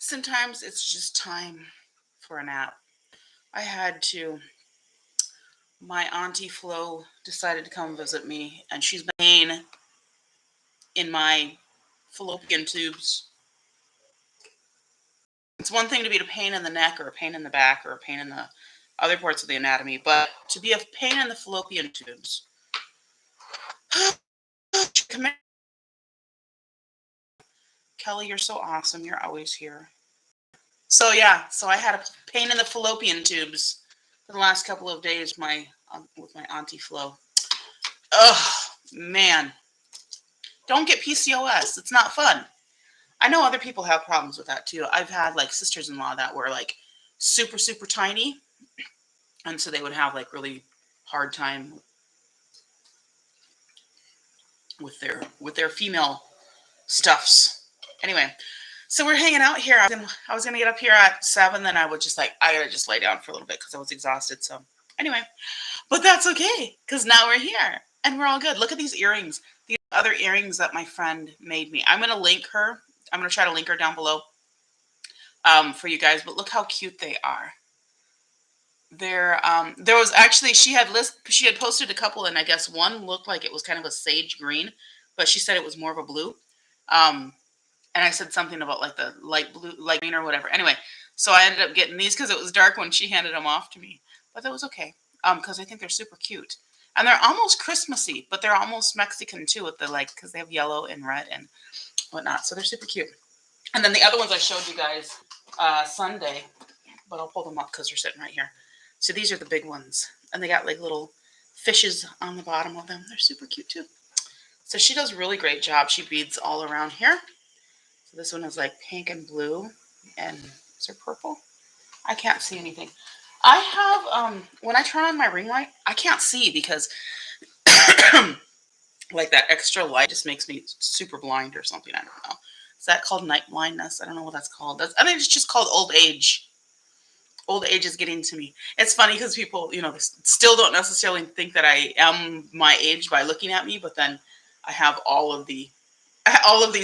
Sometimes it's just time for a nap. I had to. My auntie Flo decided to come visit me, and she's been pain in my fallopian tubes. It's one thing to be a pain in the neck or a pain in the back or a pain in the other parts of the anatomy, but to be a pain in the fallopian tubes. Come here. Kelly, you're so awesome. You're always here. So yeah, so I had a pain in the fallopian tubes for the last couple of days. With my auntie Flo. Oh man, don't get PCOS. It's not fun. I know other people have problems with that too. I've had like sisters-in-law that were like super super tiny, and so they would have like really hard time with their female stuffs. Anyway, so we're hanging out here. I was gonna get up here at 7, then I would just I gotta just lay down for a little bit because I was exhausted. So anyway, but that's okay because now we're here and we're all good. Look at these earrings. These other earrings that my friend made me. I'm gonna link her. I'm gonna try to link her down below for you guys. But look how cute they are. There was actually she had posted a couple, and I guess one looked like it was kind of a sage green, but she said it was more of a blue. Um, and I said something about like the light blue, light green or whatever. Anyway, so I ended up getting these because it was dark when she handed them off to me, but that was okay because I think they're super cute and they're almost Christmassy, but they're almost Mexican too with the because they have yellow and red and whatnot, so they're super cute. And then the other ones I showed you guys Sunday, but I'll pull them up because they're sitting right here. So these are the big ones, and they got like little fishes on the bottom of them. They're super cute too. So she does a really great job. She beads all around here. So this one is like pink and blue, and is there purple? I can't see anything. I have when I turn on my ring light, I can't see because like that extra light just makes me super blind or something. I don't know. Is that called night blindness? I don't know what that's called. I think it's just called old age. Old age is getting to me. It's funny because people, still don't necessarily think that I am my age by looking at me, but then I have all of these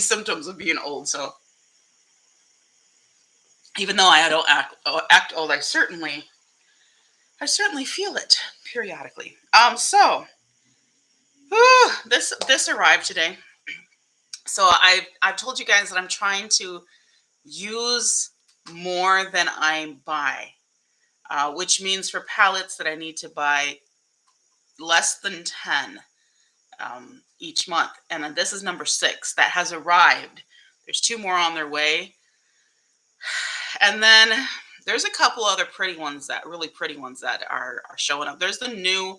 symptoms of being old. So even though I don't act old, I certainly feel it periodically. So this arrived today. So I've told you guys that I'm trying to use more than I buy, which means for palettes that I need to buy less than 10 each month. And then this is number 6 that has arrived. There's 2 more on their way. And then there's a couple other really pretty ones that are showing up. There's the new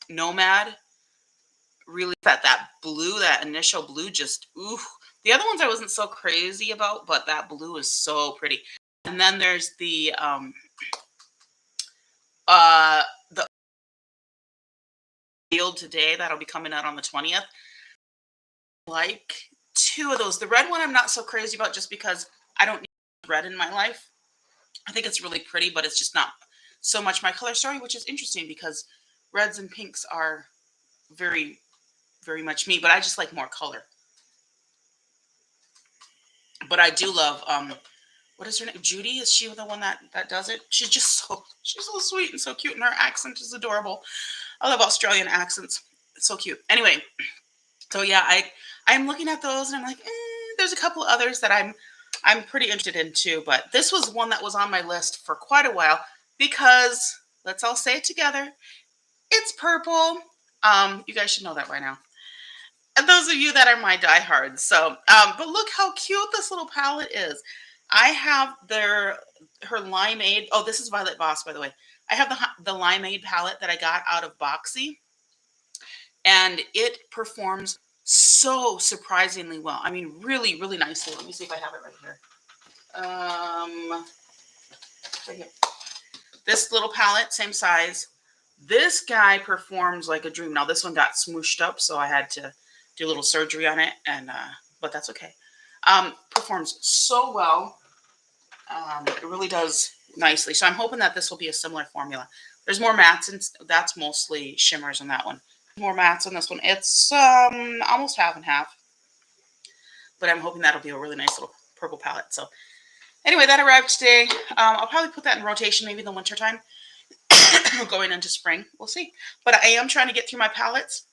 Nomad. Really, that blue, that initial blue, just ooh. The other ones I wasn't so crazy about, but that blue is so pretty. And then there's the field today that'll be coming out on the 20th. Like 2 of those. The red one I'm not so crazy about just because I don't need red in my life. I think it's really pretty, but it's just not so much my color story, which is interesting because reds and pinks are very, very much me, but I just like more color. But I do love what is her name? Judy? Is she the one that does it? She's so sweet and so cute, and her accent is adorable. I love Australian accents. It's so cute. Anyway, so yeah, I'm looking at those and I'm like, there's a couple others that I'm pretty interested in too. But this was one that was on my list for quite a while because let's all say it together. It's purple. You guys should know that by now. And those of you that are my diehards. So, but look how cute this little palette is. I have her Limeade. Oh, this is Violet Voss, by the way. I have the Limeade palette that I got out of Boxy, and it performs so surprisingly well. I mean, really, really nicely. Let me see if I have it right here. Right here. This little palette, same size. This guy performs like a dream. Now, this one got smooshed up, so I had to do a little surgery on it, and but that's okay. Performs so well. It really does nicely. So I'm hoping that this will be a similar formula. There's more mattes, and that's mostly shimmers on that one. More mattes on this one. It's almost half and half. But I'm hoping that'll be a really nice little purple palette. So anyway, that arrived today. I'll probably put that in rotation maybe in the winter time. Going into spring, we'll see. But I am trying to get through my palettes.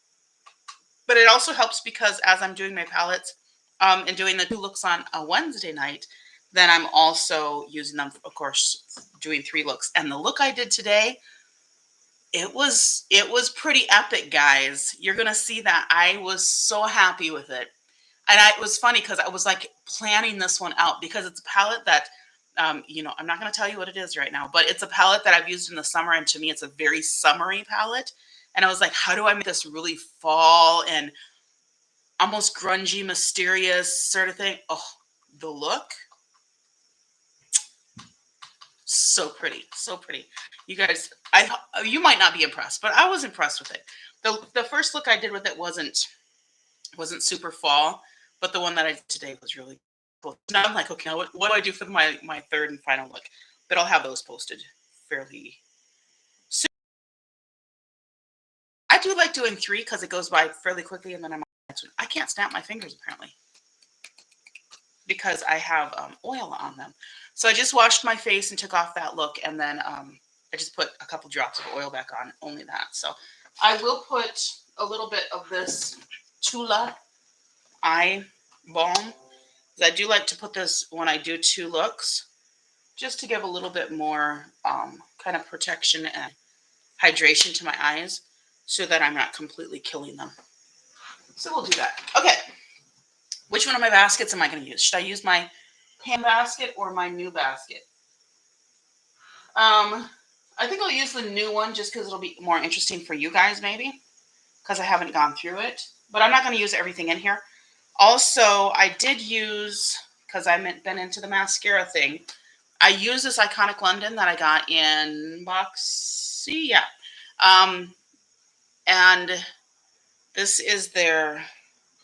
But it also helps because as I'm doing my palettes and doing the 2 looks on a Wednesday night, then I'm also using them, of course, doing 3 looks. And the look I did today, it was pretty epic, guys. You're gonna see that. I was so happy with it. And it was funny because I was like planning this one out because it's a palette that, you know, I'm not going to tell you what it is right now, but it's a palette that I've used in the summer. And to me, it's a very summery palette. And I was like, how do I make this really fall and almost grungy, mysterious sort of thing? Oh, the look. So pretty. So pretty. You guys, you might not be impressed, but I was impressed with it. The first look I did with it wasn't super fall, but the one that I did today was really cool. Now I'm like, okay, now what do I do for my third and final look? But I'll have those posted fairly soon. I do like doing 3 because it goes by fairly quickly, and then I'm on the next one. I can't snap my fingers apparently because I have oil on them. So I just washed my face and took off that look, and then I just put a couple drops of oil back on, only that. So I will put a little bit of this Tula eye balm. I do like to put this when I do 2 looks, just to give a little bit more kind of protection and hydration to my eyes so that I'm not completely killing them. So we'll do that. Okay. Which one of my baskets am I going to use? Should I use my pan basket or my new basket? I think I'll use the new one just because it'll be more interesting for you guys maybe because I haven't gone through it. But I'm not going to use everything in here. Also, I did use, because I've been into the mascara thing, I used this Iconic London that I got in Boxy, yeah. And this is their,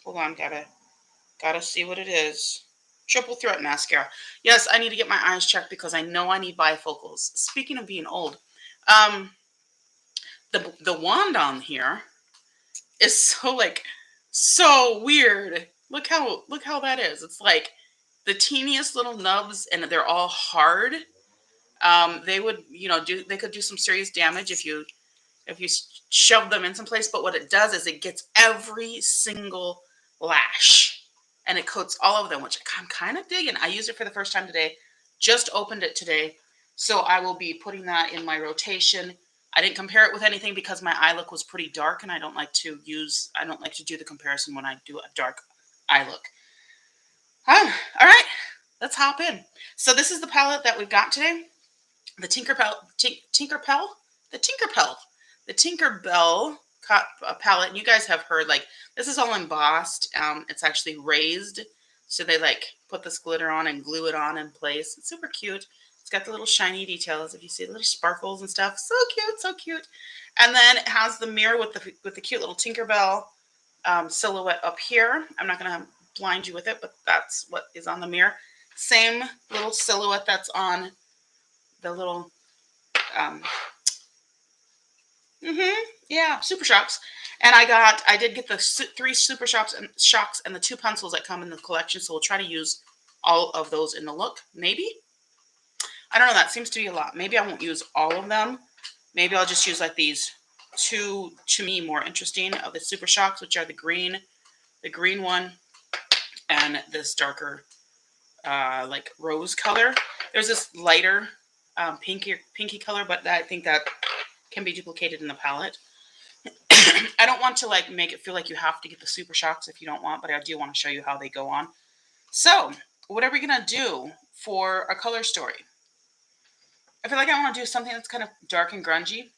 hold on, gotta see what it is. Triple Threat Mascara. Yes, I need to get my eyes checked because I know I need bifocals. Speaking of being old, the wand on here is so weird. Look how that is. It's like the teeniest little nubs, and they're all hard. They would, they could do some serious damage if you shove them in some place. But what it does is it gets every single lash, and it coats all of them, which I'm kind of digging. I used it for the first time today. Just opened it today, so I will be putting that in my rotation. I didn't compare it with anything because my eye look was pretty dark, and I don't like to do the comparison when I do a dark eye look. All right, let's hop in. So this is the palette that we've got today. The Tinkerbell palette. And you guys have heard, like, this is all embossed. It's actually raised. So they like put this glitter on and glue it on in place. It's super cute. It's got the little shiny details. If you see the little sparkles and stuff, so cute, so cute. And then it has the mirror with the cute little Tinkerbell silhouette up here. I'm not gonna blind you with it, but that's what is on the mirror. Same little silhouette that's on the little Super Shocks. And I did get the 3 Super Shocks and the 2 pencils that come in the collection, so we'll try to use all of those in the look. Maybe, I don't know, that seems to be a lot. Maybe I won't use all of them. Maybe I'll just use like these 2, to me, more interesting of the Super Shocks, which are the green one and this darker like rose color. There's this lighter pinky color, but I think that can be duplicated in the palette. I don't want to like make it feel like you have to get the Super Shocks if you don't want, but I do want to show you how they go on. So what are we gonna do for a color story? I feel like I want to do something that's kind of dark and grungy.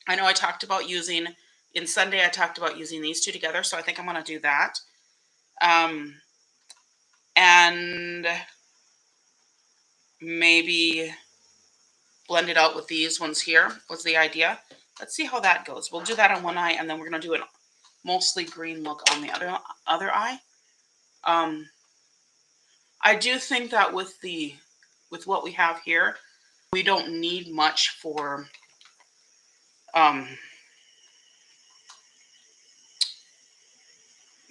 I know I talked about using in Sunday. I talked about using these 2 together, so I think I'm gonna do that. And maybe blend it out with these ones here was the idea. Let's see how that goes. We'll do that on one eye, and then we're going to do a mostly green look on the other eye. I do think that with what we have here, we don't need much for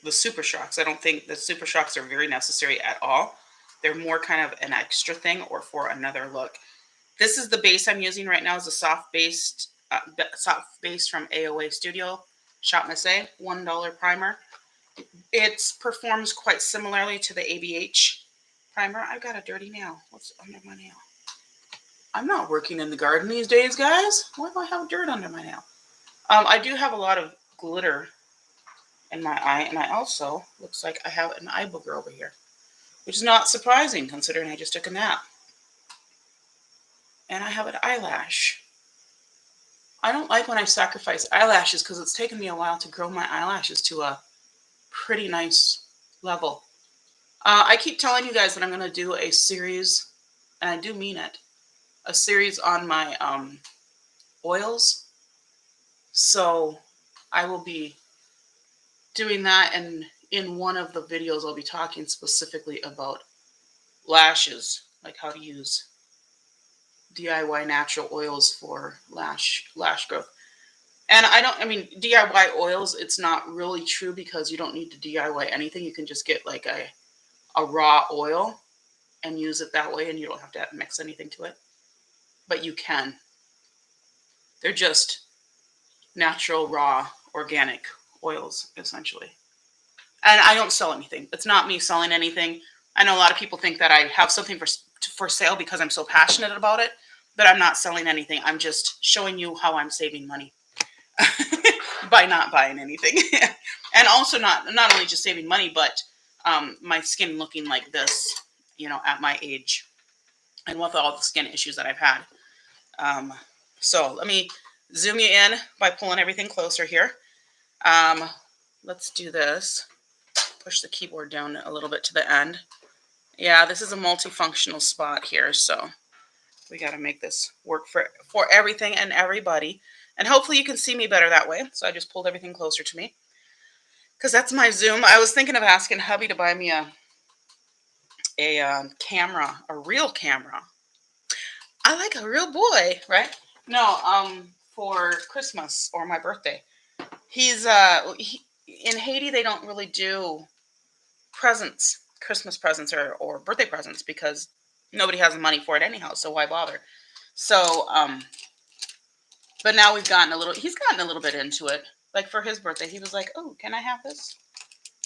the Super Shocks. I don't think the Super Shocks are very necessary at all. they're more kind of an extra thing or for another look. This is the base I'm using right now. Is a soft base from AOA Studio Shop Miss A $1 primer. It performs quite similarly to the ABH primer. I've got a dirty nail. What's under my nail? I'm not working in the garden these days, guys. Why do I have dirt under my nail? I do have a lot of glitter in my eye, and I also, looks like I have an eye booger over here, which is not surprising considering I just took a nap. And I have an eyelash. I don't like when I sacrifice eyelashes because it's taken me a while to grow my eyelashes to a pretty nice level. I keep telling you guys that I'm going to do a series, and I do mean it, a series on my oils. So I will be doing that, and in one of the videos I'll be talking specifically about lashes, like how to use DIY natural oils for lash growth. And I mean, DIY oils, it's not really true because you don't need to DIY anything. You can just get like a raw oil and use it that way, and you don't have to mix anything to it. But you can. They're just natural, raw, organic oils, essentially. And I don't sell anything. It's not me selling anything. I know a lot of people think that I have something for sale because I'm so passionate about it, but I'm not selling anything. I'm just showing you how I'm saving money by not buying anything. And also not only just saving money, but my skin looking like this, you know, at my age and with all the skin issues that I've had. So let me zoom you in by pulling everything closer here. Let's do this. Push the keyboard down a little bit to the end. Yeah, this is a multifunctional spot here, so we got to make this work for everything and everybody. And hopefully you can see me better that way. So I just pulled everything closer to me because that's my zoom. I was thinking of asking hubby to buy me a camera, a real camera. I like a real boy, right? No, for Christmas or my birthday. He's in Haiti. They don't really do presents, Christmas presents or birthday presents because nobody has the money for it anyhow. So why bother? So, but now he's gotten a little bit into it. Like for his birthday, he was like, "Oh, can I have this?"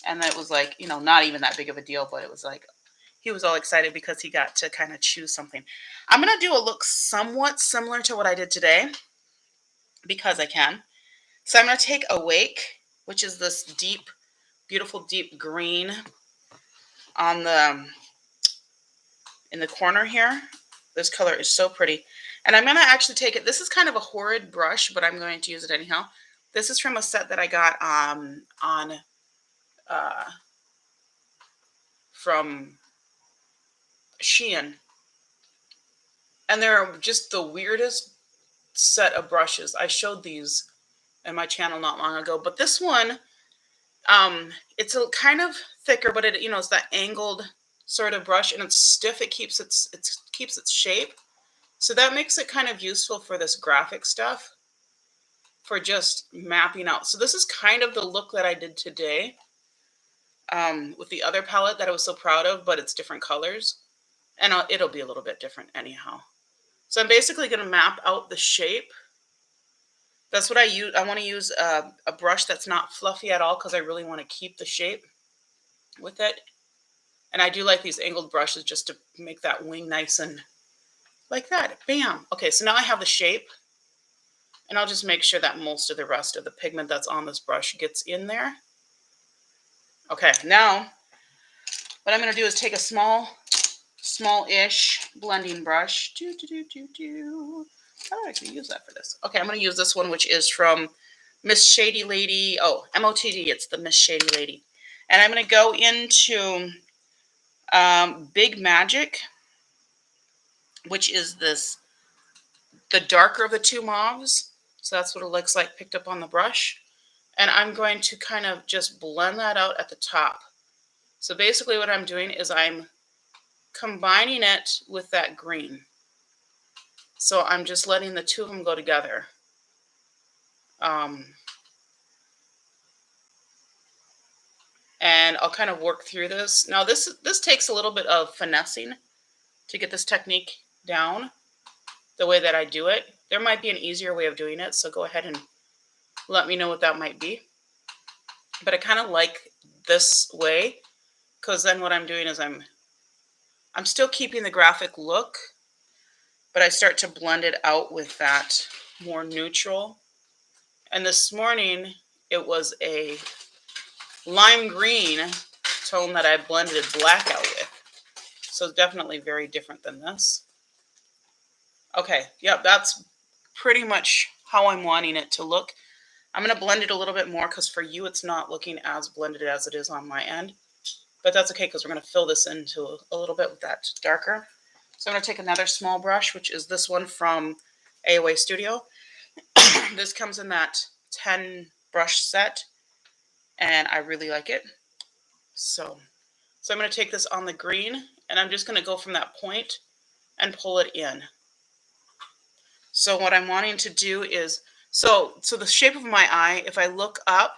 And it was like, you know, not even that big of a deal, but it was like, he was all excited because he got to kind of choose something. I'm going to do a look somewhat similar to what I did today because I can. So I'm going to take Awake, which is this deep, beautiful, deep green on in the corner here. This color is so pretty. And I'm going to actually take it. This is kind of a horrid brush, but I'm going to use it anyhow. This is from a set that I got from Shein. And they're just the weirdest set of brushes. I showed these in my channel not long ago, but this one, it's a kind of thicker, but it, you know, it's that angled sort of brush, and it's stiff. It keeps its shape. So that makes it kind of useful for this graphic stuff, for just mapping out. So this is kind of the look that I did today with the other palette that I was so proud of, but it's different colors. And it'll be a little bit different anyhow. So I'm basically going to map out the shape. That's what I use. I want to use a brush that's not fluffy at all because I really want to keep the shape with it. And I do like these angled brushes just to make that wing nice and like that. Bam. Okay, so now I have the shape. And I'll just make sure that most of the rest of the pigment that's on this brush gets in there. Okay, now what I'm going to do is take a small-ish blending brush. How do I actually use that for this? Okay, I'm going to use this one, which is from Miss Shady Lady. Oh, MOTD. It's the Miss Shady Lady. And I'm going to go into Big Magic, which is the darker of the two mauves. So that's what it looks like picked up on the brush. And I'm going to kind of just blend that out at the top. So basically what I'm doing is I'm combining it with that green. So I'm just letting the two of them go together. And I'll kind of work through this. Now this takes a little bit of finessing to get this technique down the way that I do it. There might be an easier way of doing it, so go ahead and let me know what that might be. But I kind of like this way because then what I'm doing is I'm still keeping the graphic look, but I start to blend it out with that more neutral. And this morning it was a lime green tone that I blended black out with. So it's definitely very different than this. Okay, yep, that's pretty much how I'm wanting it to look. I'm going to blend it a little bit more because for you it's not looking as blended as it is on my end. But that's okay because we're going to fill this into a little bit with that darker. So I'm going to take another small brush, which is this one from AOA Studio. This comes in that 10 brush set, and I really like it. So I'm going to take this on the green, and I'm just going to go from that point and pull it in. So what I'm wanting to do is, so the shape of my eye, if I look up,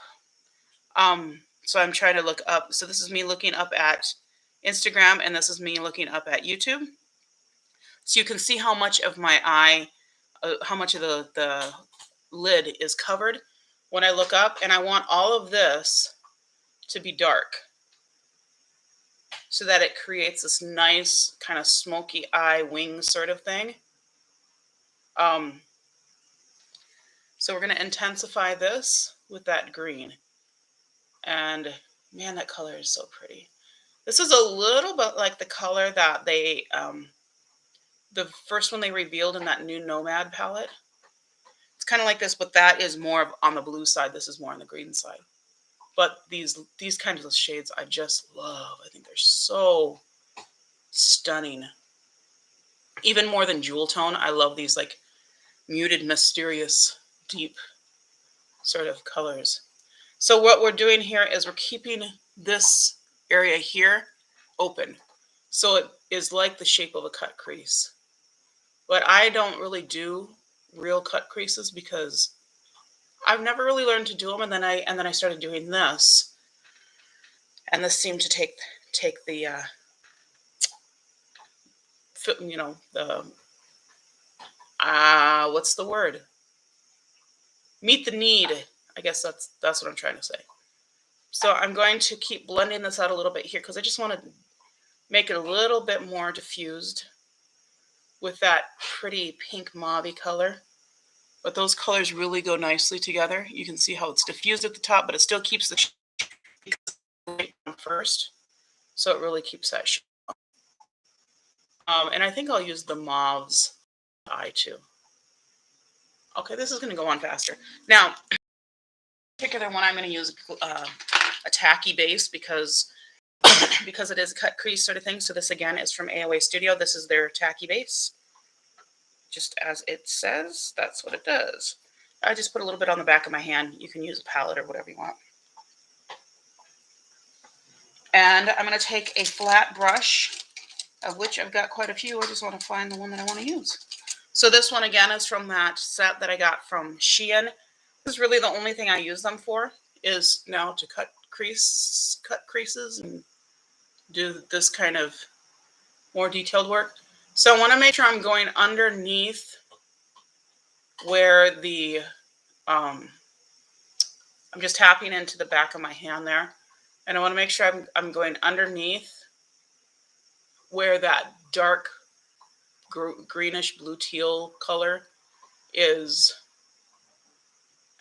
so I'm trying to look up. So this is me looking up at Instagram, and this is me looking up at YouTube. So you can see how much of my eye, how much of the lid is covered when I look up. And I want all of this to be dark so that it creates this nice kind of smoky eye wing sort of thing. So we're going to intensify this with that green. And man, that color is so pretty. This is a little bit like the color that they, the first one they revealed in that new Nomad palette. It's kind of like this, but that is more on the blue side. This is more on the green side. But these kinds of shades I just love. I think they're so stunning. Even more than Jewel Tone, I love these like muted, mysterious, deep sort of colors. So what we're doing here is we're keeping this area here open. So it is like the shape of a cut crease. But I don't really do real cut creases because I've never really learned to do them, and then I started doing this, and this seemed to take the you know, the what's the word? Meet the need. I guess that's what I'm trying to say. So I'm going to keep blending this out a little bit here because I just want to make it a little bit more diffused with that pretty pink mauve color. But those colors really go nicely together. You can see how it's diffused at the top, but it still keeps the shape first. So it really keeps that shape. And I think I'll use the mauves eye too. Okay, this is going to go on faster. Now, particular one, I'm going to use a tacky base because it is a cut crease sort of thing. So this again is from AOA Studio. This is their tacky base. Just as it says, that's what it does. I just put a little bit on the back of my hand. You can use a palette or whatever you want. And I'm going to take a flat brush, of which I've got quite a few. I just want to find the one that I want to use. So this one again is from that set that I got from Shein. This is really the only thing I use them for, is now to cut creases and do this kind of more detailed work. So I want to make sure I'm going underneath where the, I'm just tapping into the back of my hand there. And I want to make sure I'm going underneath where that dark greenish blue teal color is.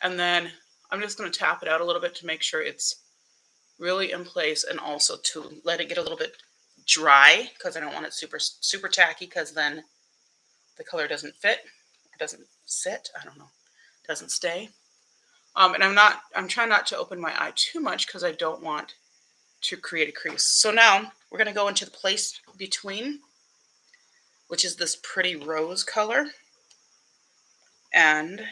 And then I'm just going to tap it out a little bit to make sure it's really in place, and also to let it get a little bit dry because I don't want it super tacky, because then the color doesn't fit, it doesn't sit, I don't know, doesn't stay. And I'm trying not to open my eye too much because I don't want to create a crease. So now we're going to go into the place between, which is this pretty rose color, and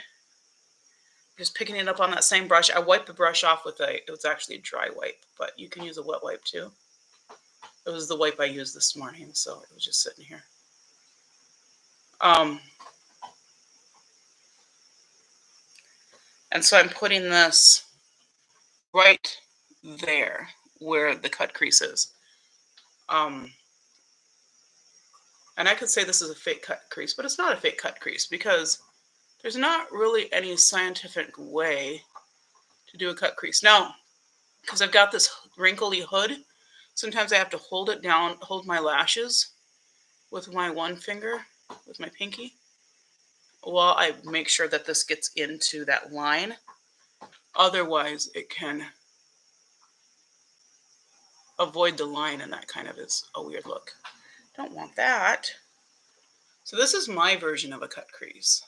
just picking it up on that same brush. I wiped the brush off with it was actually a dry wipe, but you can use a wet wipe too. It was the wipe I used this morning, so it was just sitting here. And so I'm putting this right there where the cut crease is. And I could say this is a fake cut crease, but it's not a fake cut crease because there's not really any scientific way to do a cut crease. Now, because I've got this wrinkly hood, sometimes I have to hold it down, hold my lashes with my one finger, with my pinky, while I make sure that this gets into that line. Otherwise, it can avoid the line, and that kind of is a weird look. Don't want that. So this is my version of a cut crease.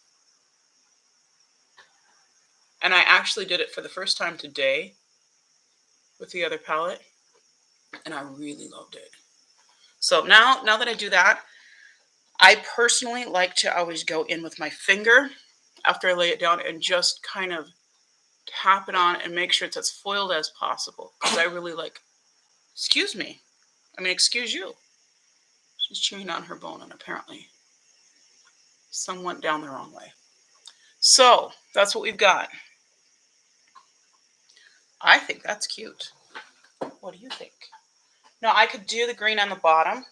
And I actually did it for the first time today with the other palette, and I really loved it. So now that I do that, I personally like to always go in with my finger after I lay it down and just kind of tap it on and make sure it's as foiled as possible. Because I really like, excuse me, excuse you. She's chewing on her bone, and apparently some went down the wrong way. So that's what we've got. I think that's cute. What do you think? Now I could do the green on the bottom,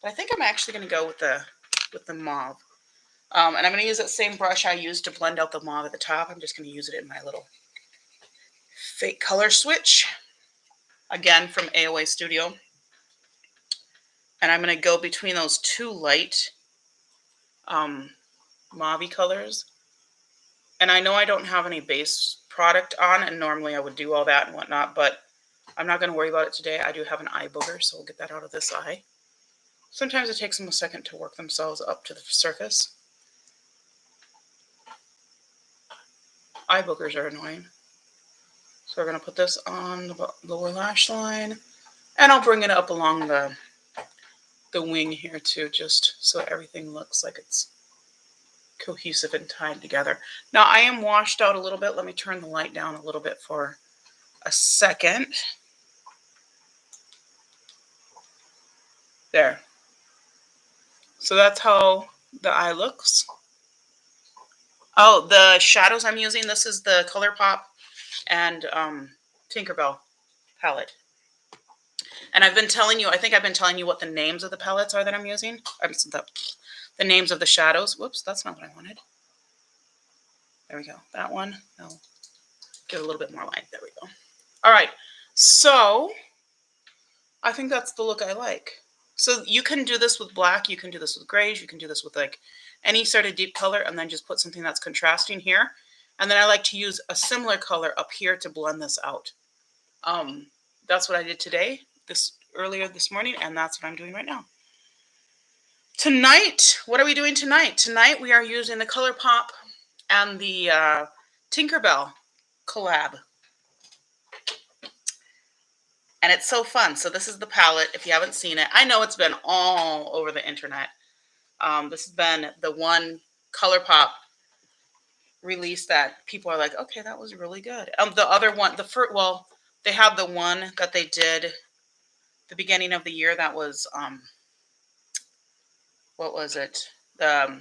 but I think I'm actually going to go with the mauve. And I'm going to use that same brush I used to blend out the mauve at the top. I'm just going to use it in my little fake color switch. Again, from AOA Studio. And I'm going to go between those two light mauve colors. And I know I don't have any base product on, and normally I would do all that and whatnot, but I'm not going to worry about it today. I do have an eye booger, so we'll get that out of this eye. Sometimes it takes them a second to work themselves up to the surface. Eye boogers are annoying. So we're going to put this on the lower lash line, and I'll bring it up along the wing here too, just so everything looks like it's cohesive and tied together. Now I am washed out a little bit. Let me turn the light down a little bit for a second. There. So that's how the eye looks. Oh, the shadows I'm using, this is the Colourpop and Tinkerbell palette. And I've been telling you, I think I've been telling you what the names of the palettes are that I'm using. The names of the shadows. Whoops, that's not what I wanted. There we go. That one. No. Get a little bit more light. There we go. All right. So I think that's the look I like. So you can do this with black. You can do this with grays. You can do this with like any sort of deep color, and then just put something that's contrasting here. And then I like to use a similar color up here to blend this out. That's what I did today, earlier this morning, and that's what I'm doing right now. Tonight, what are we doing tonight? Tonight we are using the Colourpop and the Tinkerbell collab. And it's so fun. So this is the palette. If you haven't seen it, I know it's been all over the internet. This has been the one Colourpop release that people are like, okay, that was really good. The other one, they have the one that they did the beginning of the year that was, what was it? The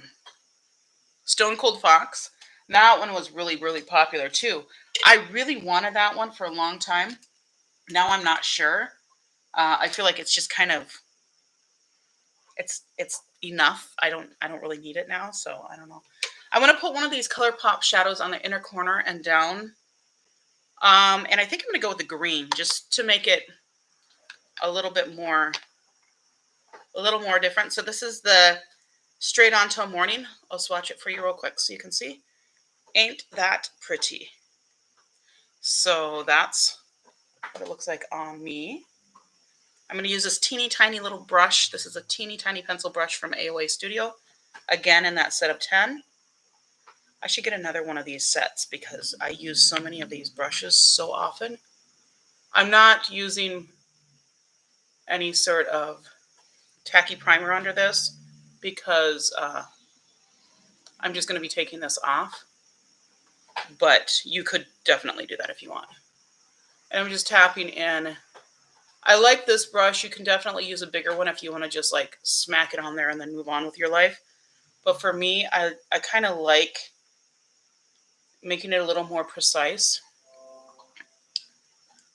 Stone Cold Fox. That one was really, really popular too. I really wanted that one for a long time. Now I'm not sure. I feel like it's just kind of, it's enough. I don't really need it now, so I don't know. I want to put one of these Colourpop shadows on the inner corner and down. And I think I'm going to go with the green just to make it a little more different. So this is the Straight On Till Morning. I'll swatch it for you real quick so you can see. Ain't that pretty? So that's what it looks like on me. I'm going to use this teeny tiny little brush. This is a teeny tiny pencil brush from AOA Studio. Again, in that set of 10. I should get another one of these sets because I use so many of these brushes so often. I'm not using any sort of tacky primer under this because I'm just going to be taking this off. But you could definitely do that if you want. And I'm just tapping in. I like this brush. You can definitely use a bigger one if you want to just like smack it on there and then move on with your life. But for me, I kind of like making it a little more precise.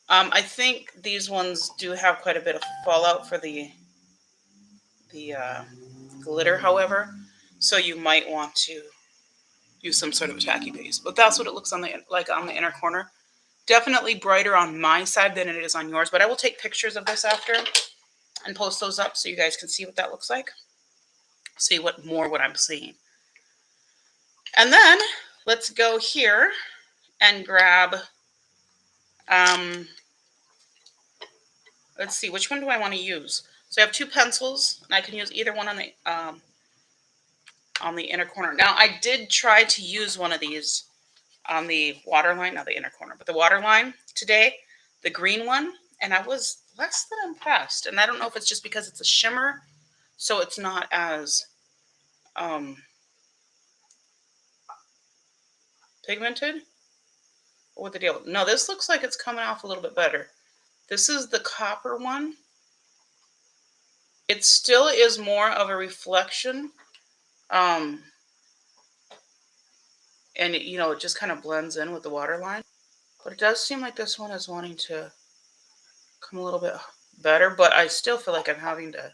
I think these ones do have quite a bit of fallout for the glitter, however, so you might want to use some sort of a tacky base. But that's what it looks on the inner corner. Definitely brighter on my side than it is on yours, but I will take pictures of this after and post those up so you guys can see what that looks like. See what I'm seeing. And then let's go here and grab, let's see, which one do I want to use? So I have 2 pencils, and I can use either one on the inner corner. Now, I did try to use one of these on the waterline, not the inner corner, but the waterline today, the green one, and I was less than impressed. And I don't know if it's just because it's a shimmer, so it's not as pigmented. What the deal? No, this looks like it's coming off a little bit better. This is the copper one. It still is more of a reflection. And it just kind of blends in with the waterline. But it does seem like this one is wanting to come a little bit better, but I still feel like I'm having to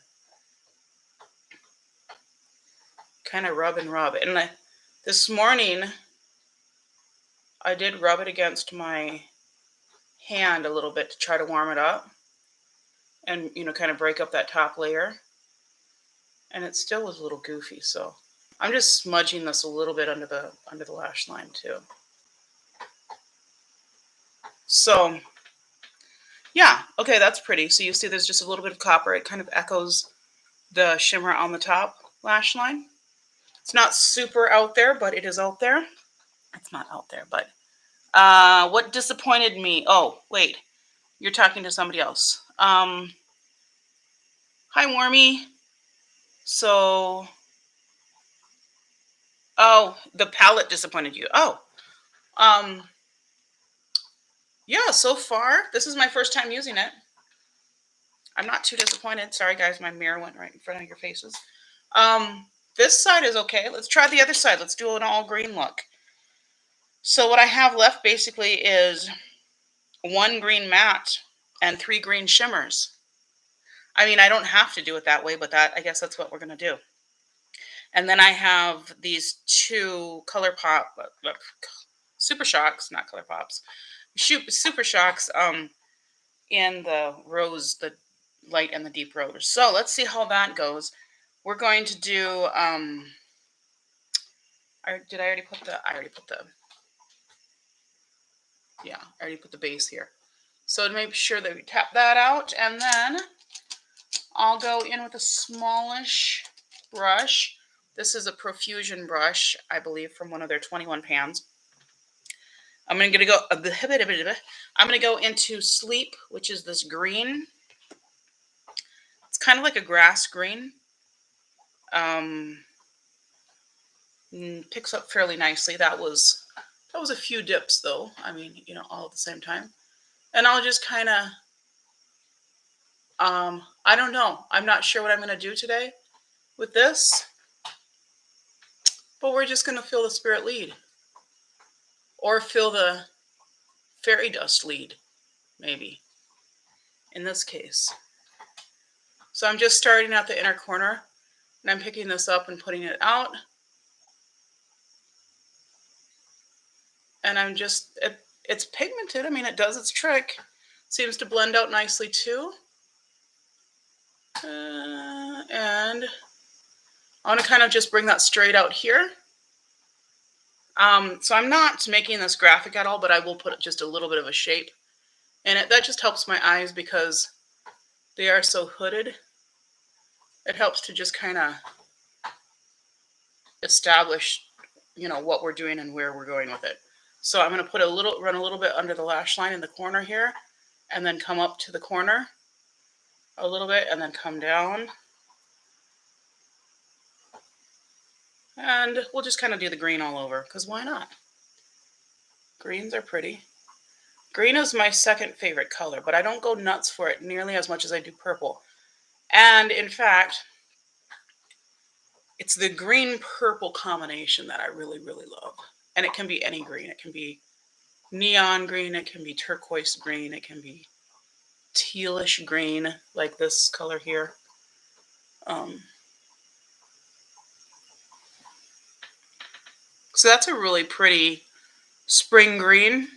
kind of rub and rub. And this morning, I did rub it against my hand a little bit to try to warm it up and, kind of break up that top layer. And it still was a little goofy, so I'm just smudging this a little bit under the lash line too. So, yeah, okay, that's pretty. So you see there's just a little bit of copper. It kind of echoes the shimmer on the top lash line. It's not super out there, but it is out there. It's not out there, but what disappointed me? Oh, wait, you're talking to somebody else. Hi, Warmy. So, oh, the palette disappointed you. Oh, yeah, so far, this is my first time using it. I'm not too disappointed. Sorry, guys, my mirror went right in front of your faces. This side is okay. Let's try the other side. Let's do an all green look. So what I have left basically is 1 green matte and 3 green shimmers. I mean, I don't have to do it that way, but I guess that's what we're going to do. And then I have these 2 Colourpop Super Shocks, not Colourpops, Super Shocks in the rose, the light and the deep rose. So let's see how that goes. We're going to do, did I already put the, yeah, I already put the base here. So to make sure that we tap that out, and then I'll go in with a smallish brush. This is a Profusion brush, I believe, from one of their 21 pans. I'm going to go into Sleep, which is this green. It's kind of like a grass green. Picks up fairly nicely. That was a few dips though. I mean, all at the same time. And I'll just kind of, I don't know. I'm not sure what I'm going to do today with this, but we're just going to feel the spirit lead, or feel the fairy dust lead, maybe, in this case. So I'm just starting at the inner corner, and I'm picking this up and putting it out. And I'm just, it's pigmented. I mean, it does its trick. Seems to blend out nicely too. And I want to kind of just bring that straight out here. So I'm not making this graphic at all, but I will put just a little bit of a shape in it. That just helps my eyes because they are so hooded. It helps to just kind of establish, what we're doing and where we're going with it. So I'm going to run a little bit under the lash line in the corner here, and then come up to the corner a little bit, and then come down. And we'll just kind of do the green all over, because why not? Greens are pretty. Green is my second favorite color, but I don't go nuts for it nearly as much as I do purple. And in fact, it's the green-purple combination that I really, really love. And it can be any green. It can be neon green, it can be turquoise green, it can be tealish green, like this color here. So that's a really pretty spring green.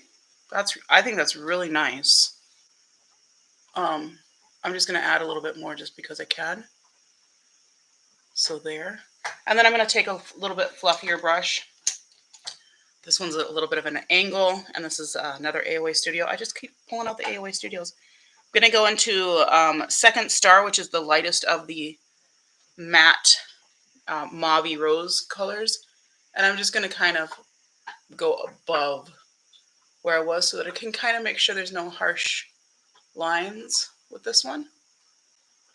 I think that's really nice. I'm just going to add a little bit more just because I can. So there. And then I'm going to take a little bit fluffier brush. This one's a little bit of an angle, and this is another AOA Studio. I just keep pulling out the AOA Studios. I'm going to go into Second Star, which is the lightest of the matte mauve rose colors. And I'm just going to kind of go above where I was so that I can kind of make sure there's no harsh lines with this one.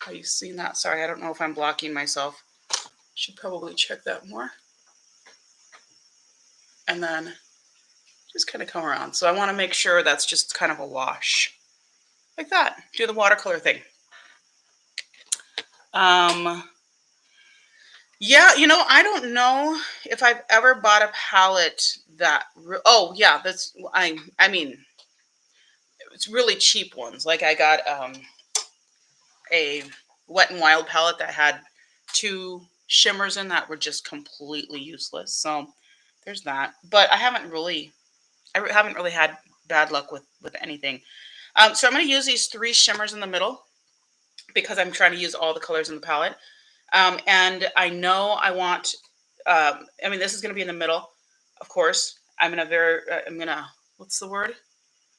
Are you seeing that? Sorry, I don't know if I'm blocking myself. Should probably check that more. And then just kind of come around. So I want to make sure that's just kind of a wash. Like that. Do the watercolor thing. Yeah, you know, I don't know if I've ever bought a palette that, oh yeah, that's, I mean, it's really cheap ones. Like I got a Wet n Wild palette that had 2 shimmers in that were just completely useless. So there's that. But I haven't really had bad luck with anything. So I'm going to use these 3 shimmers in the middle because I'm trying to use all the colors in the palette. And I know I want, I mean, this is going to be in the middle, of course. I'm going to, what's the word?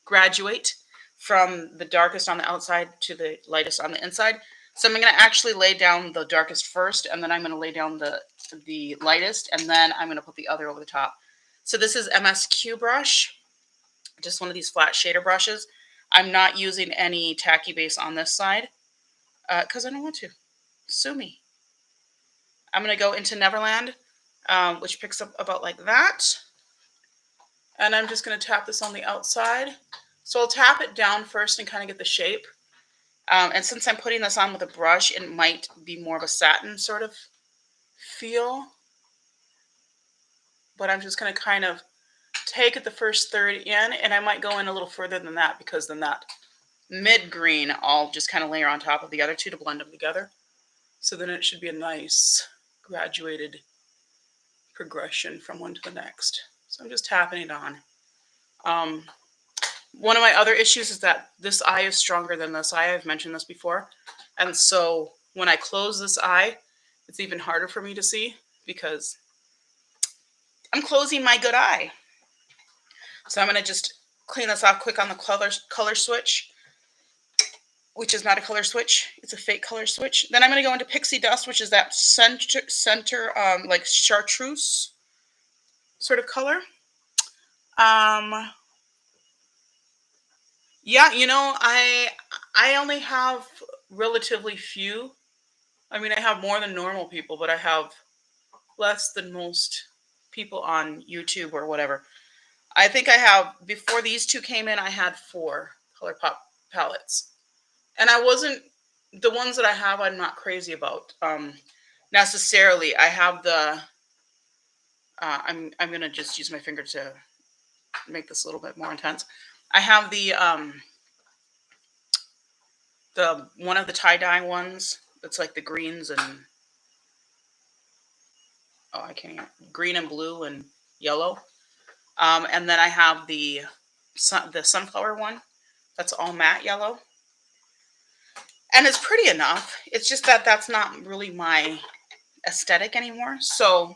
Graduate from the darkest on the outside to the lightest on the inside. So I'm going to actually lay down the darkest first, and then I'm going to lay down the lightest, and then I'm going to put the other over the top. So this is MSQ brush, just one of these flat shader brushes. I'm not using any tacky base on this side because I don't want to. Sue me. I'm going to go into Neverland, which picks up about like that. And I'm just going to tap this on the outside. So I'll tap it down first and kind of get the shape. And since I'm putting this on with a brush, it might be more of a satin sort of feel. But I'm just going to kind of take it the first third in, and I might go in a little further than that because then that mid green I'll just kind of layer on top of the other two to blend them together. So then it should be a nice graduated progression from one to the next. So I'm just tapping it on. One of my other issues is that this eye is stronger than this eye. I've mentioned this before. And so when I close this eye, it's even harder for me to see because I'm closing my good eye. So I'm going to just clean this off quick on the color switch, which is not a color switch. It's a fake color switch. Then I'm going to go into Pixie Dust, which is that center like chartreuse sort of color. Yeah, you know, I only have relatively few. I mean, I have more than normal people, but I have less than most people on YouTube or whatever. I think I have, before these 2 came in, I had 4 Colourpop palettes. And I wasn't, the ones that I have, I'm not crazy about necessarily. I have the, I'm going to just use my finger to make this a little bit more intense. I have the one of the tie-dye ones. It's like the greens and, oh, I can't even, green and blue and yellow. And then I have the sunflower one. That's all matte yellow. And it's pretty enough. It's just that that's not really my aesthetic anymore. So,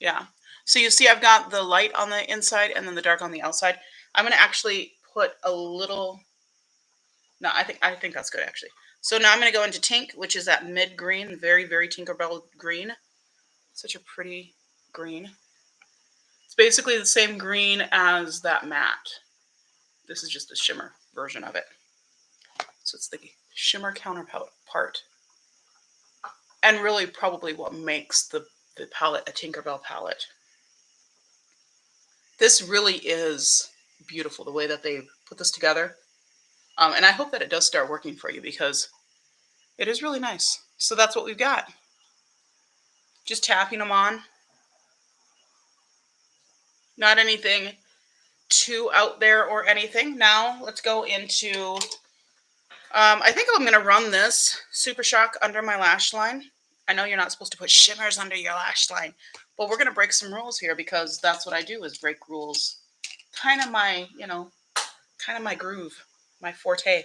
yeah. So you see I've got the light on the inside and then the dark on the outside. I'm going to actually put a little, no, I think that's good actually. So now I'm going to go into Tink, which is that mid green, very, very Tinkerbell green. Such a pretty green. It's basically the same green as that matte. This is just a shimmer version of it. So it's the shimmer counterpart. And really probably what makes the palette a Tinkerbell palette. This really is beautiful, the way that they put this together. And I hope that it does start working for you because it is really nice. So that's what we've got. Just tapping them on. Not anything too out there or anything. Now let's go into, I think I'm going to run this Super Shock under my lash line. I know you're not supposed to put shimmers under your lash line, but we're going to break some rules here because that's what I do, is break rules. Kind of my, kind of my groove, my forte.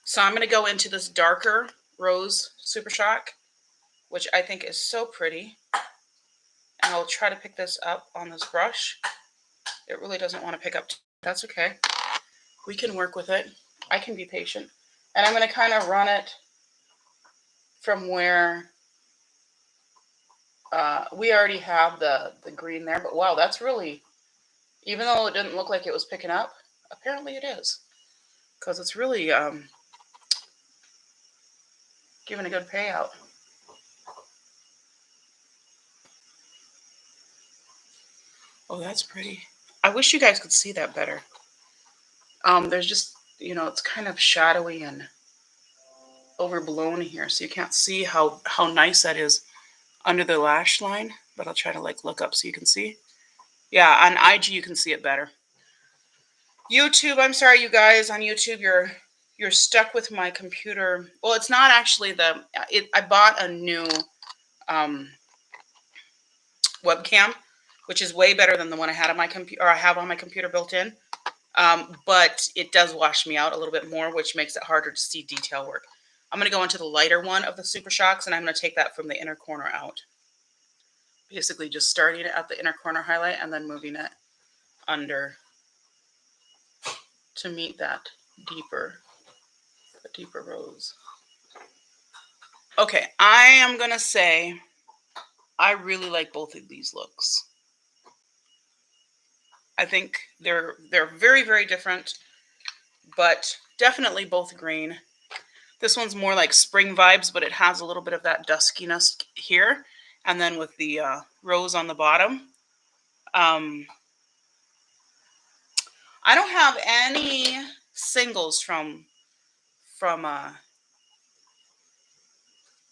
So I'm going to go into this darker rose Super Shock, which I think is so pretty. And I'll try to pick this up on this brush. It really doesn't want to pick up. That's okay. We can work with it. I can be patient. And I'm going to kind of run it from where we already have the green there. But wow, that's really, even though it didn't look like it was picking up, apparently it is. Because it's really giving a good payout. Oh, that's pretty. I wish you guys could see that better. There's just, it's kind of shadowy and overblown here, so you can't see how nice that is under the lash line. But I'll try to look up so you can see. Yeah, on IG you can see it better. YouTube, I'm sorry, you guys. On YouTube, you're stuck with my computer. Well, it's not actually I bought a new webcam, which is way better than the one I had on my computer, or I have on my computer built in. But it does wash me out a little bit more, which makes it harder to see detail work. I'm going to go into the lighter one of the Super Shocks, and I'm going to take that from the inner corner out. Basically just starting it at the inner corner highlight and then moving it under to meet that deeper rose. Okay, I am going to say I really like both of these looks. I think they're very, very different, but definitely both green. This one's more like spring vibes, but it has a little bit of that duskiness here. And then with the rose on the bottom. I don't have any singles from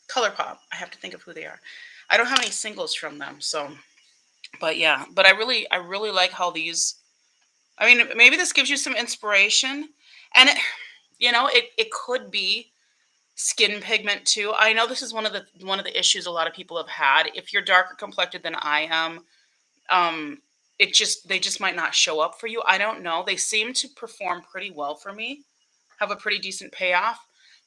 Colourpop. I have to think of who they are. I don't have any singles from them, so. But yeah, but I really like how these. I mean, maybe this gives you some inspiration, and it could be skin pigment too. I know this is one of the issues a lot of people have had. If you're darker complected than I am, they just might not show up for you. I don't know. They seem to perform pretty well for me, have a pretty decent payoff.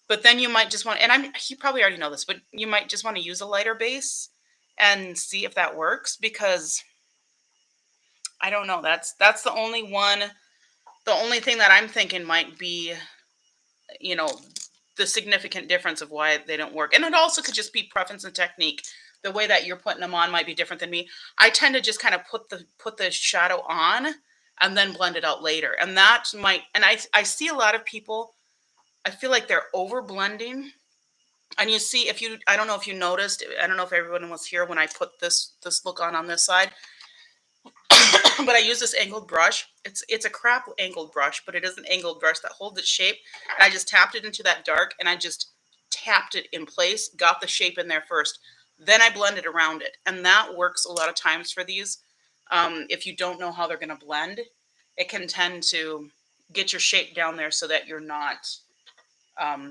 But then you might just want, and you probably already know this, but you might just want to use a lighter base and see if that works, because I don't know. That's the only one. The only thing that I'm thinking might be, the significant difference of why they don't work. And it also could just be preference and technique. The way that you're putting them on might be different than me. I tend to just kind of put the shadow on and then blend it out later. And that might, and I see a lot of people, I feel like they're over blending. And you see, I don't know if you noticed, I don't know if everyone was here when I put this look on this side. But I use this angled brush. It's a crap angled brush, but it is an angled brush that holds its shape. And I just tapped it into that dark, and I just tapped it in place, got the shape in there first. Then I blended around it. And that works a lot of times for these. If you don't know how they're going to blend, it can tend to get your shape down there so that you're not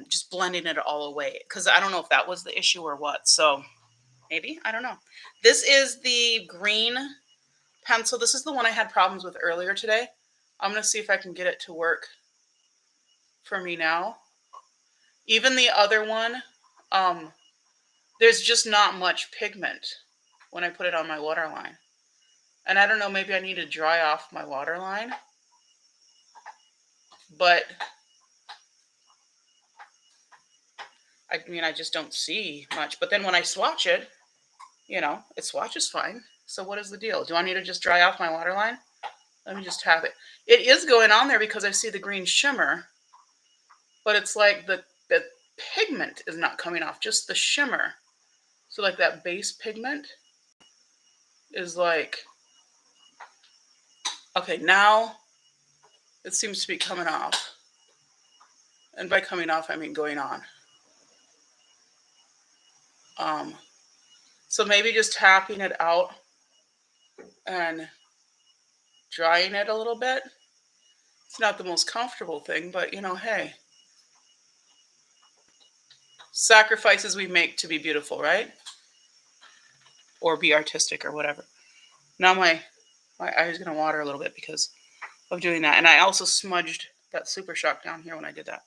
just blending it all away. Because I don't know if that was the issue or what. So maybe, I don't know. This is the green pencil. This is the one I had problems with earlier today. I'm going to see if I can get it to work for me now. Even the other one, there's just not much pigment when I put it on my waterline. And I don't know, maybe I need to dry off my waterline. But I mean, I just don't see much. But then when I swatch it, it swatches fine. So what is the deal? Do I need to just dry off my waterline? Let me just have it. It is going on there because I see the green shimmer, but it's like the pigment is not coming off, just the shimmer. So like that base pigment is like, okay, now it seems to be coming off. And by coming off, I mean going on. So maybe just tapping it out and drying it a little bit. It's not the most comfortable thing, but you know, hey, sacrifices we make to be beautiful, right? Or be artistic or whatever. Now my eye is gonna water a little bit because of doing that, and I also smudged that Super Shock down here when I did that.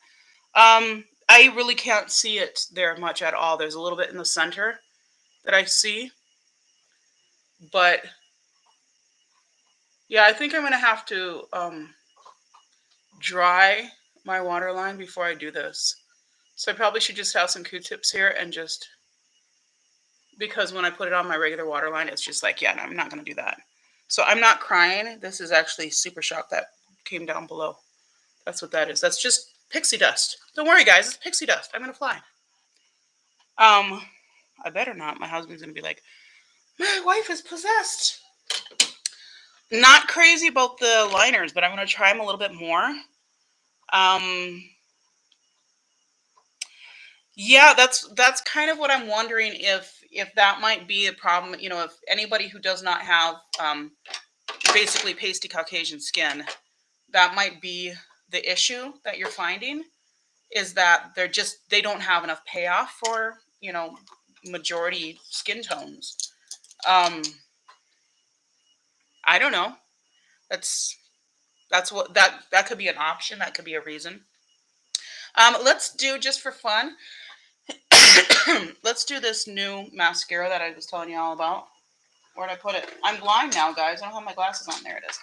I really can't see it there much at all. There's a little bit in the center that I see, but yeah, I think I'm gonna have to dry my waterline before I do this. So I probably should just have some Q-tips here and just, because when I put it on my regular waterline, it's just like, yeah, no, I'm not gonna do that. So I'm not crying. This is actually Super Shock that came down below. That's what that is. That's just pixie dust. Don't worry, guys. It's pixie dust. I'm gonna fly. I better not. My husband's gonna be like, my wife is possessed. Not crazy about the liners, but I'm gonna try them a little bit more. Yeah, that's kind of what I'm wondering, if that might be a problem. You know, if anybody who does not have basically pasty Caucasian skin, that might be the issue that you're finding, is that they don't have enough payoff for, you know, majority skin tones. I don't know. That's what that could be an option. That could be a reason. Let's do, just for fun, let's do this new mascara that I was telling you all about. Where'd I put it? I'm blind now, guys. I don't have my glasses on. There it is.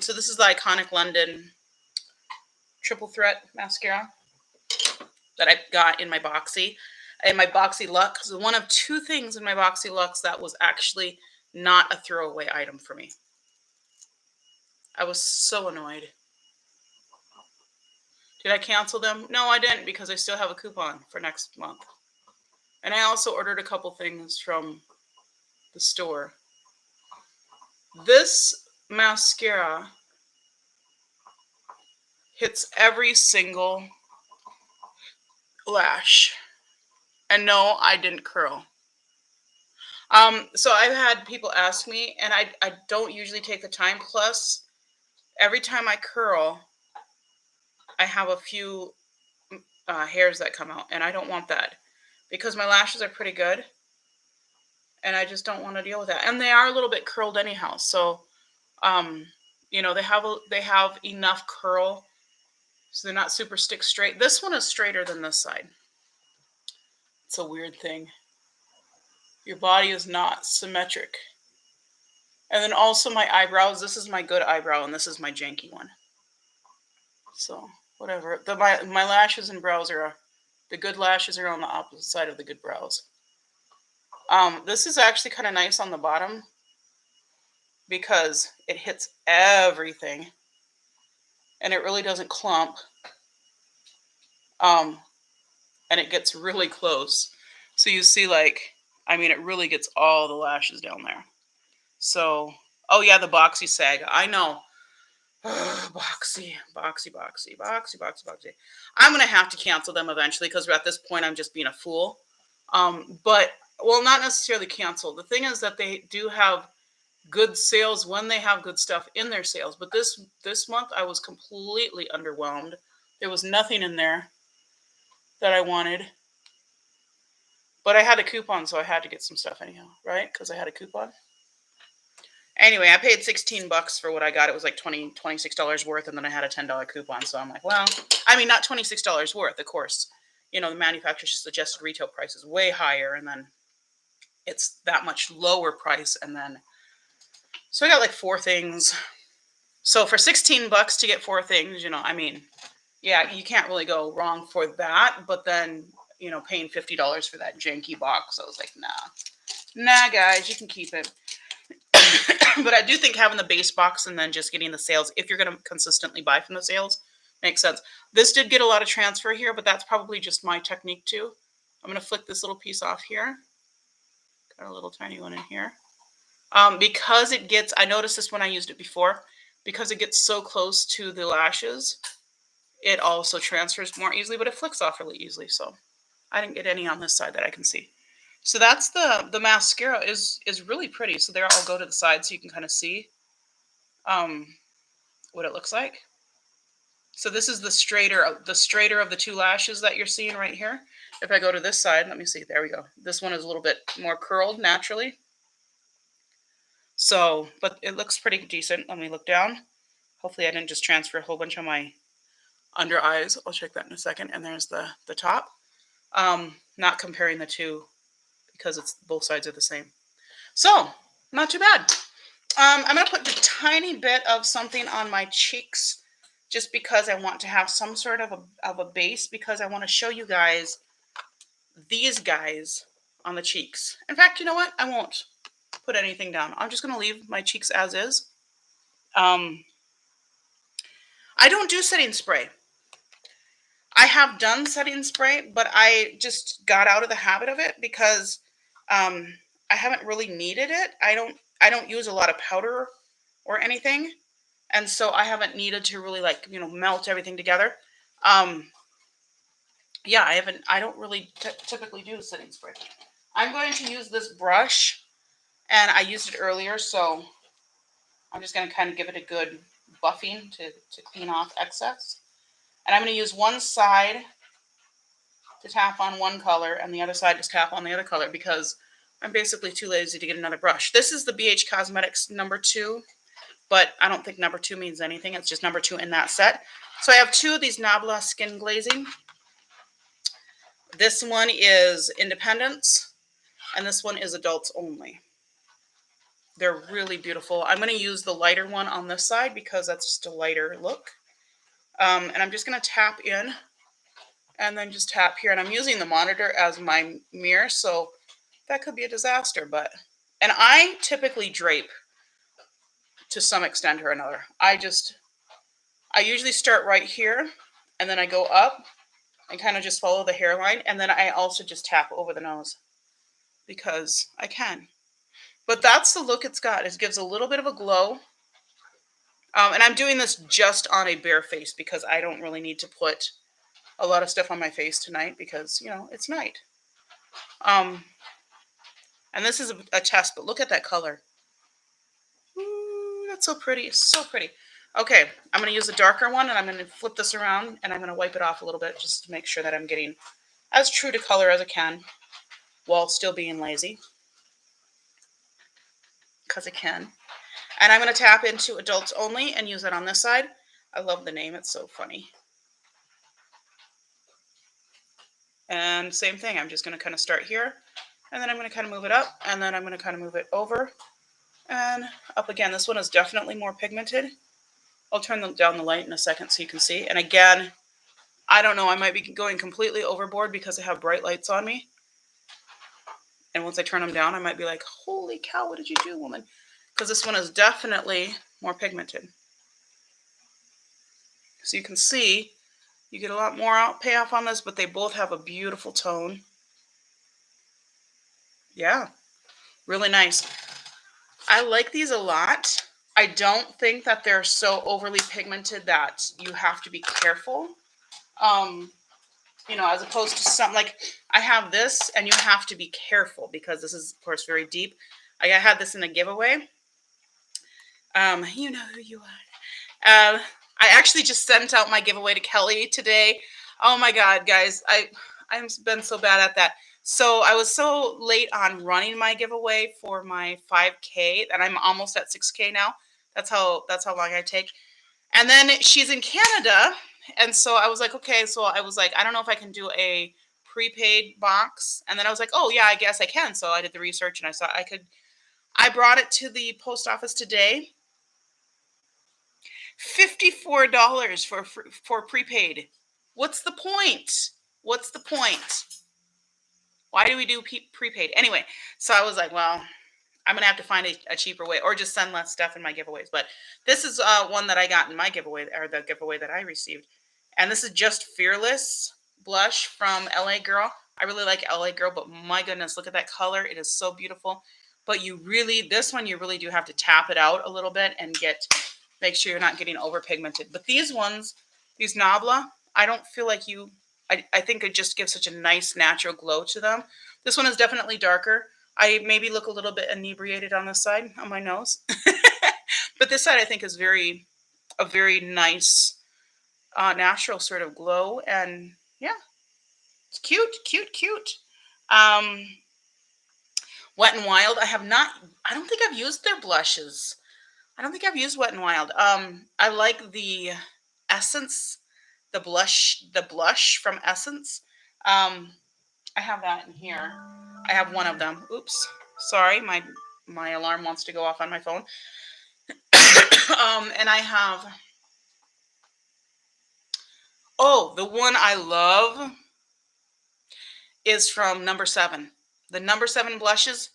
So this is the iconic London Triple Threat mascara that I got in my Boxy. In my Boxy Luxe. One of two things in my Boxy Luxe that was actually not a throwaway item for me. I was so annoyed. Did I cancel them? No, I didn't, because I still have a coupon for next month. And I also ordered a couple things from the store. This mascara hits every single lash. And no, I didn't curl. So I've had people ask me, and I don't usually take the time. Plus, every time I curl, I have a few hairs that come out, and I don't want that, because my lashes are pretty good, and I just don't want to deal with that. And they are a little bit curled anyhow, so you know, they have enough curl, so they're not super stick straight. This one is straighter than this side. It's a weird thing. Your body is not symmetric. And then also my eyebrows. This is my good eyebrow, and this is my janky one. So whatever. My lashes and brows are, the good lashes are on the opposite side of the good brows. This is actually kind of nice on the bottom because it hits everything, and it really doesn't clump. And it gets really close. So you see, like, I mean, it really gets all the lashes down there. So, oh yeah, the Boxy Saga. I know. Boxy. I'm going to have to cancel them eventually, because at this point I'm just being a fool. But, well, not necessarily cancel. The thing is that they do have good sales when they have good stuff in their sales. But this month I was completely underwhelmed. There was nothing in there that I wanted. But I had a coupon, so I had to get some stuff anyhow, right? Because I had a coupon. Anyway, I paid $16 for what I got. It was like $26 worth, and then I had a $10 coupon. So I'm like, well, I mean, not $26 worth, of course. You know, the manufacturer's suggested retail price is way higher, and then it's that much lower price. And then, so I got like 4 things. So for $16 to get 4 things, you know, I mean, yeah, you can't really go wrong for that. But then, you know, paying $50 for that janky box, I was like, nah, guys, you can keep it. But I do think having the base box and then just getting the sales, if you're going to consistently buy from the sales, makes sense. This did get a lot of transfer here, but that's probably just my technique too. I'm going to flick this little piece off here. Got a little tiny one in here. Because it gets, I noticed this when I used it before, because it gets so close to the lashes, it also transfers more easily, but it flicks off really easily. So I didn't get any on this side that I can see. So that's the mascara is really pretty. So there, I'll go to the side so you can kind of see. what it looks like. So this is the straighter of the two lashes that you're seeing right here. If I go to this side, let me see. There we go. This one is a little bit more curled naturally. So, but it looks pretty decent. Let me look down. Hopefully I didn't just transfer a whole bunch of my under eyes. I'll check that in a second. And there's the top. Not comparing the two because it's both sides are the same. So, not too bad. I'm going to put a tiny bit of something on my cheeks just because I want to have some sort of a base, because I want to show you guys these guys on the cheeks. In fact, you know what? I won't put anything down. I'm just going to leave my cheeks as is. I don't do setting spray. I have done setting spray, but I just got out of the habit of it because I haven't really needed it. I don't use a lot of powder or anything. And so I haven't needed to really melt everything together. Yeah, I don't really typically do setting spray. I'm going to use this brush, and I used it earlier, so I'm just going to kind of give it a good buffing to clean off excess. And I'm going to use one side to tap on one color and the other side to tap on the other color because I'm basically too lazy to get another brush. This is the BH Cosmetics number 2. But I don't think number 2 means anything. It's just number 2 in that set. So I have 2 of these Nabla Skin Glazing. This one is Independence, and this one is Adults Only. They're really beautiful. I'm going to use the lighter one on this side because that's just a lighter look. And I'm just going to tap in and then just tap here. And I'm using the monitor as my mirror, so that could be a disaster. And I typically drape to some extent or another. I usually start right here, and then I go up and kind of just follow the hairline, and then I also just tap over the nose because I can. But that's the look it's got. It gives a little bit of a glow. And I'm doing this just on a bare face because I don't really need to put a lot of stuff on my face tonight because, it's night. And this is a test, but look at that color. Ooh, that's so pretty. So pretty. Okay, I'm going to use a darker one, and I'm going to flip this around, and I'm going to wipe it off a little bit just to make sure that I'm getting as true to color as I can while still being lazy, because I can. And I'm going to tap into Adults Only and use it on this side. I love the name. It's so funny. And same thing. I'm just going to kind of start here, and then I'm going to kind of move it up, and then I'm going to kind of move it over and up again. This one is definitely more pigmented. I'll turn down the light in a second so you can see. And again, I don't know, I might be going completely overboard because I have bright lights on me. And once I turn them down, I might be like, holy cow, what did you do, woman? Because this one is definitely more pigmented. So you can see, you get a lot more payoff on this, but they both have a beautiful tone. Yeah, really nice. I like these a lot. I don't think that they're so overly pigmented that you have to be careful. As opposed to some, like I have this and you have to be careful because this is, of course, very deep. I had this in a giveaway. You know who you are. I actually just sent out my giveaway to Kelly today. Oh my God, guys, I've been so bad at that. So I was so late on running my giveaway for my 5K, and I'm almost at 6K now. That's how long I take. And then she's in Canada, and so I was like, okay. So I was like, I don't know if I can do a prepaid box. And then I was like, oh yeah, I guess I can. So I did the research, and I saw I could. I brought it to the post office today. $54 for prepaid. What's the point? What's the point? Why do we do prepaid? Anyway, so I was like, well, I'm going to have to find a cheaper way or just send less stuff in my giveaways. But this is one that I got in my giveaway, or the giveaway that I received. And this is just Fearless blush from LA Girl. I really like LA Girl, but my goodness, look at that color. It is so beautiful. But this one, you really do have to tap it out a little bit and make sure you're not getting over pigmented. But these ones, these Nabla, I don't feel like I think it just gives such a nice natural glow to them. This one is definitely darker. I maybe look a little bit inebriated on this side, on my nose. But this side I think is a very nice natural sort of glow. And yeah, it's cute, cute, cute. Um, Wet and Wild. I don't think I've used their blushes. I don't think I've used Wet and Wild. I like the Essence, the blush from Essence. Um, I have that in here. I have one of them. Oops, sorry, my alarm wants to go off on my phone. And I have, oh, the one I love is from Number 7. The Number 7 blushes,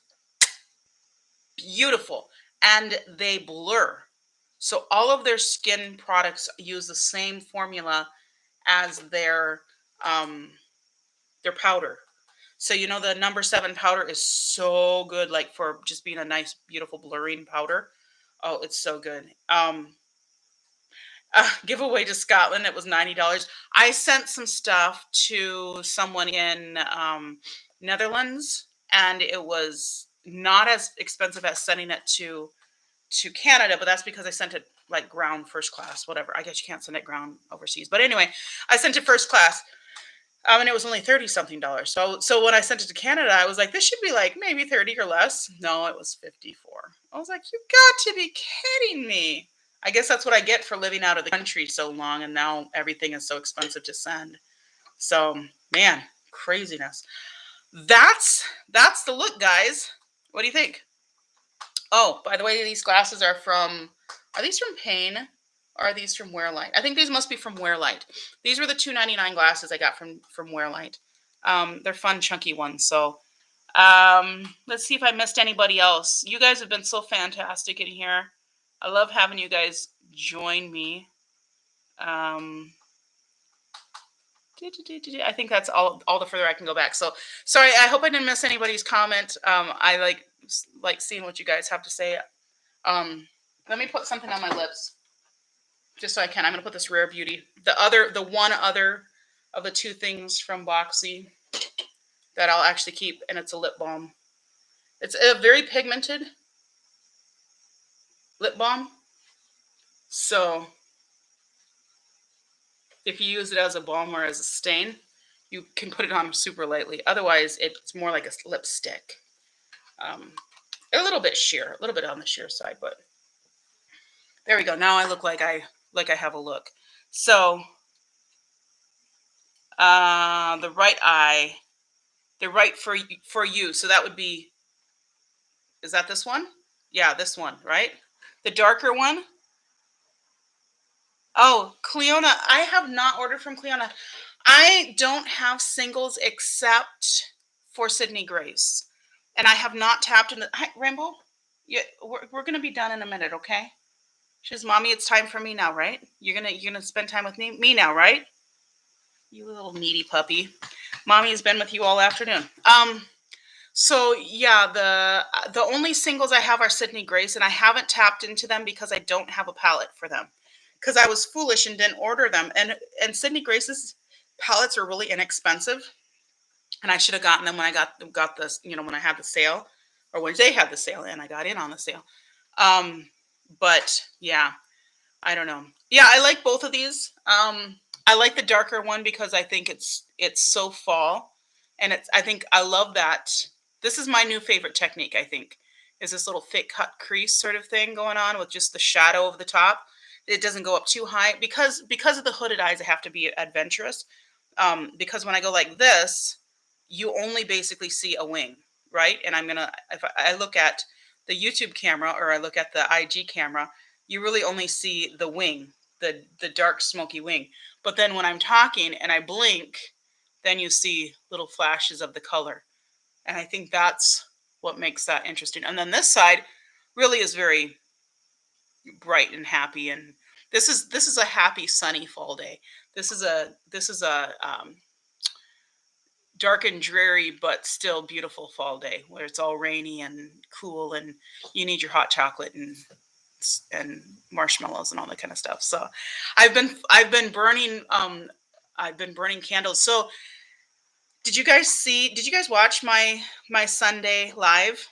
beautiful, and they blur. So all of their skin products use the same formula as um, their powder. So you know the Number 7 powder is so good, like for just being a nice, beautiful blurring powder. Oh, it's so good. Giveaway to Scotland. It was $90. I sent some stuff to someone in Netherlands, and it was not as expensive as sending it to Canada, but that's because I sent it like ground first class, whatever. I guess you can't send it ground overseas, but anyway, I sent it first class. And it was only 30 something dollars. So when I sent it to Canada, I was like, this should be like maybe 30 or less. No, it was 54. I was like, you got to be kidding me. I guess that's what I get for living out of the country so long, and now everything is so expensive to send. So, man, craziness. That's the look, guys. What do you think? Oh, by the way, these glasses are these from Pain? Or are these from Wearlight? I think these must be from Wearlight. These were the $2.99 glasses I got from Wearlight. They're fun, chunky ones. So let's see if I missed anybody else. You guys have been so fantastic in here. I love having you guys join me. I think that's all the further I can go back. So sorry, I hope I didn't miss anybody's comment. I like seeing what you guys have to say. Let me put something on my lips just so I can. I'm gonna put this Rare Beauty, the one other of the two things from Boxy that I'll actually keep, and it's a lip balm. It's a very pigmented lip balm. So if you use it as a balm or as a stain, you can put it on super lightly. Otherwise, it's more like a lipstick. A little bit sheer, a little bit on the sheer side, but there we go. Now I look like I have a look. So the right eye, the right for you. So that would be, is that this one? Yeah, this one, right? The darker one. Oh, Cleona. I have not ordered from Cleona. I don't have singles except for Sydney Grace. And I have not tapped into... Hi, Rainbow. Yeah, we're going to be done in a minute, okay? She says, Mommy, it's time for me now, right? You're gonna spend time with me now, right? You little needy puppy. Mommy has been with you all afternoon. So yeah, the only singles I have are Sydney Grace, and I haven't tapped into them because I don't have a palette for them. Because I was foolish and didn't order them. And Sydney Grace's palettes are really inexpensive, and I should have gotten them when I got this, when I had the sale, or when they had the sale, and I got in on the sale. But yeah, I don't know. Yeah, I like both of these. I like the darker one because I think it's so fall, and I think I love that. This is my new favorite technique, I think, is this little thick cut crease sort of thing going on with just the shadow of the top. It doesn't go up too high because of the hooded eyes. I have to be adventurous, because when I go like this, you only basically see a wing, right? And if I look at the YouTube camera or I look at the IG camera, you really only see the wing, the dark smoky wing. But then when I'm talking and I blink, then you see little flashes of the color. And I think that's what makes that interesting. And then this side really is very bright and happy. And this is a happy, sunny fall day. This is a dark and dreary, but still beautiful fall day where it's all rainy and cool, and you need your hot chocolate and marshmallows and all that kind of stuff. So I've been burning candles. So did you guys watch my Sunday live?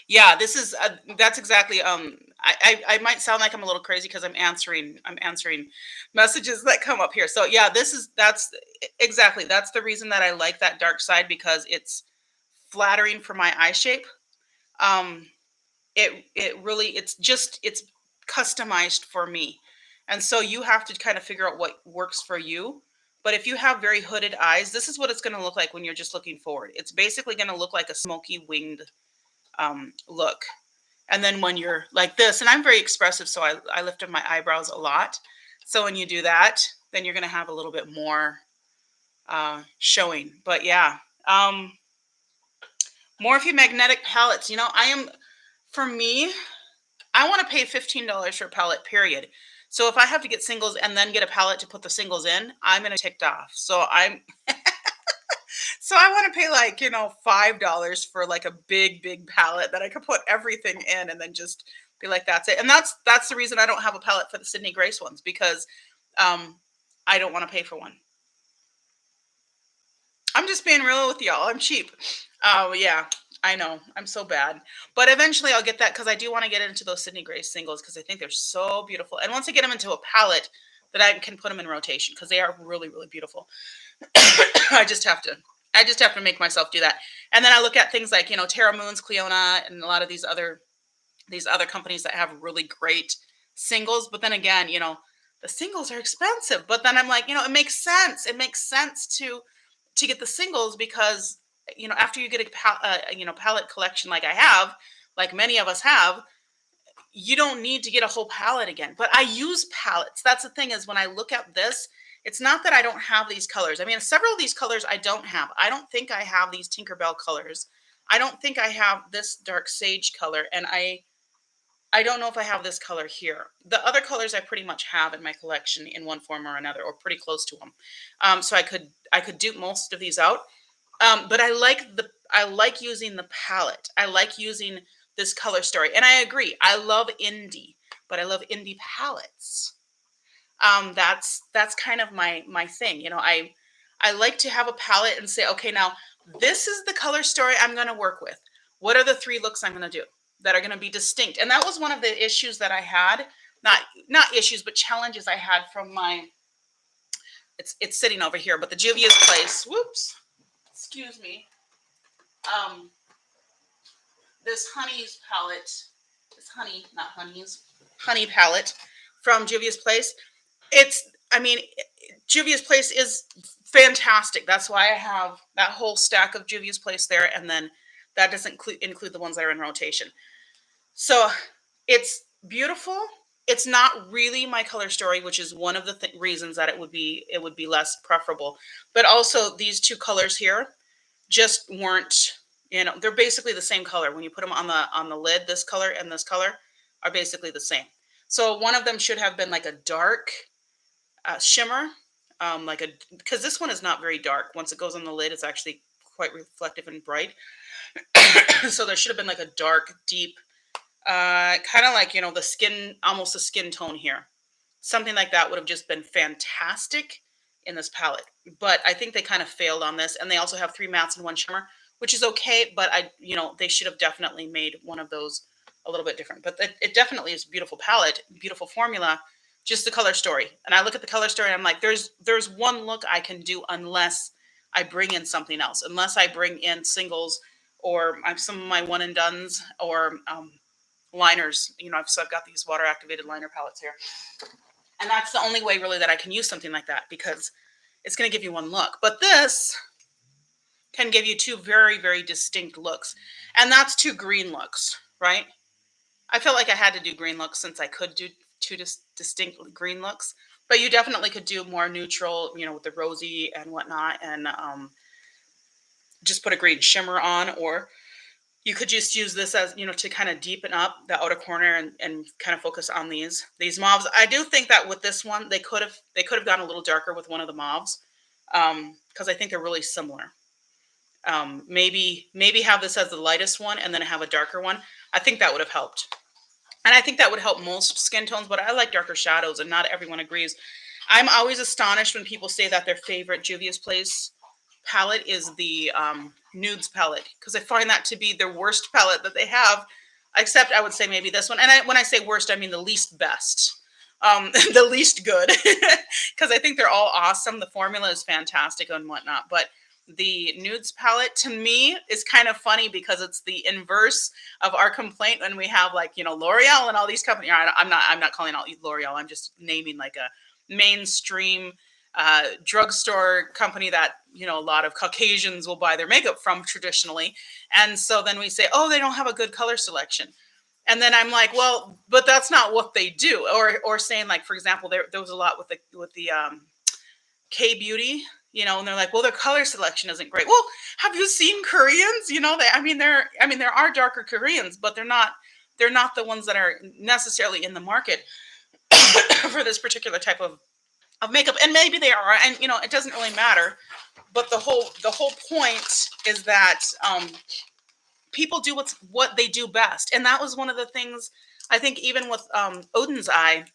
Yeah, this is that's exactly I might sound like I'm a little crazy because I'm answering messages that come up here. So yeah, that's exactly that's the reason that I like that dark side because it's flattering for my eye shape. Um it really it's customized for me. And so you have to kind of figure out what works for you. But if you have very hooded eyes, this is what it's going to look like when you're just looking forward. It's basically going to look like a smoky winged look. And then when you're like this, and I'm very expressive, so I lift up my eyebrows a lot. So when you do that, then you're going to have a little bit more showing. But yeah, um, Morphe magnetic palettes. For me, I want to pay $15 for a palette, period. So if I have to get singles and then get a palette to put the singles in, I'm going to ticked off. So I want to pay like, $5 for like a big palette that I could put everything in and then just be like, that's it. And that's the reason I don't have a palette for the Sydney Grace ones because um, I don't want to pay for one. I'm just being real with y'all. I'm cheap. Oh, yeah. I know. I'm so bad. But eventually I'll get that because I do want to get into those Sydney Grace singles because I think they're so beautiful. And once I get them into a palette, that I can put them in rotation because they are really, really beautiful. I just have to. I just have to make myself do that. And then I look at things like, Terra Moons, Cleona, and a lot of these other companies that have really great singles. But then again, the singles are expensive. But then I'm like, it makes sense. It makes sense to get the singles because after you get a palette collection like I have, like many of us have, you don't need to get a whole palette again. But I use palettes. That's the thing is when I look at this, it's not that I don't have these colors. I mean, several of these colors I don't have. I don't think I have these Tinkerbell colors. I don't think I have this dark sage color, and I don't know if I have this color here. The other colors I pretty much have in my collection in one form or another, or pretty close to them. So I could dupe most of these out. But I like using the palette. I like using this color story, and I agree. I love indie, but I love indie palettes. That's kind of my thing. I like to have a palette and say, okay, now this is the color story I'm going to work with. What are the three looks I'm going to do that are going to be distinct? And that was one of the issues that I had, not issues, but challenges I had from my. It's sitting over here, but the Juvia's Place. Whoops, excuse me. Um, this Honey's palette, this honey, not Honey's, honey palette from Juvia's Place. I mean, Juvia's Place is fantastic. That's why I have that whole stack of Juvia's Place there, and then that doesn't include the ones that are in rotation. So it's beautiful. It's not really my color story, which is one of the reasons that it would be less preferable. But also these two colors here just weren't. They're basically the same color. When you put them on the lid, this color and this color are basically the same. So one of them should have been like a dark shimmer, because this one is not very dark. Once it goes on the lid, it's actually quite reflective and bright. So there should have been like a dark, deep, kind of like the skin, almost a skin tone here. Something like that would have just been fantastic in this palette. But I think they kind of failed on this, and they also have three mattes and one shimmer, which is okay. But they should have definitely made one of those a little bit different. But it definitely is a beautiful palette, beautiful formula. Just the color story. And I look at the color story and I'm like, there's one look I can do unless I bring in something else, unless I bring in singles or some of my one and dones or liners. So I've got these water activated liner palettes here. And that's the only way really that I can use something like that because it's going to give you one look. But this can give you two very, very distinct looks. And that's two green looks, right? I felt like I had to do green looks since I could do two distinct green looks. But you definitely could do more neutral, with the rosy and whatnot, and just put a green shimmer on, or you could just use this as, to kind of deepen up the outer corner and kind of focus on these mauves. I do think that with this one, they could have gone a little darker with one of the mauves, because I think they're really similar. Maybe have this as the lightest one and then have a darker one. I think that would have helped. And I think that would help most skin tones, but I like darker shadows and not everyone agrees. I'm always astonished when people say that their favorite Juvia's Place palette is the Nudes palette, because I find that to be the worst palette that they have, except I would say maybe this one. And when I say worst, I mean the least best, the least good, because I think they're all awesome. The formula is fantastic and whatnot, but the Nudes palette to me is kind of funny because it's the inverse of our complaint when we have, like, L'Oreal and all these companies. I'm not calling out L'Oreal. I'm just naming like a mainstream drugstore company that a lot of Caucasians will buy their makeup from traditionally. And so then we say, oh, they don't have a good color selection. And then I'm like, well, but that's not what they do. Or saying, like, for example, there was a lot with the K beauty, and they're like, well, their color selection isn't great. Well, have you seen Koreans? There are darker Koreans, but they're not the ones that are necessarily in the market for this particular type of makeup. And maybe they are, and it doesn't really matter. But the whole point is that people do what they do best, and that was one of the things I think. Even with Odin's Eye,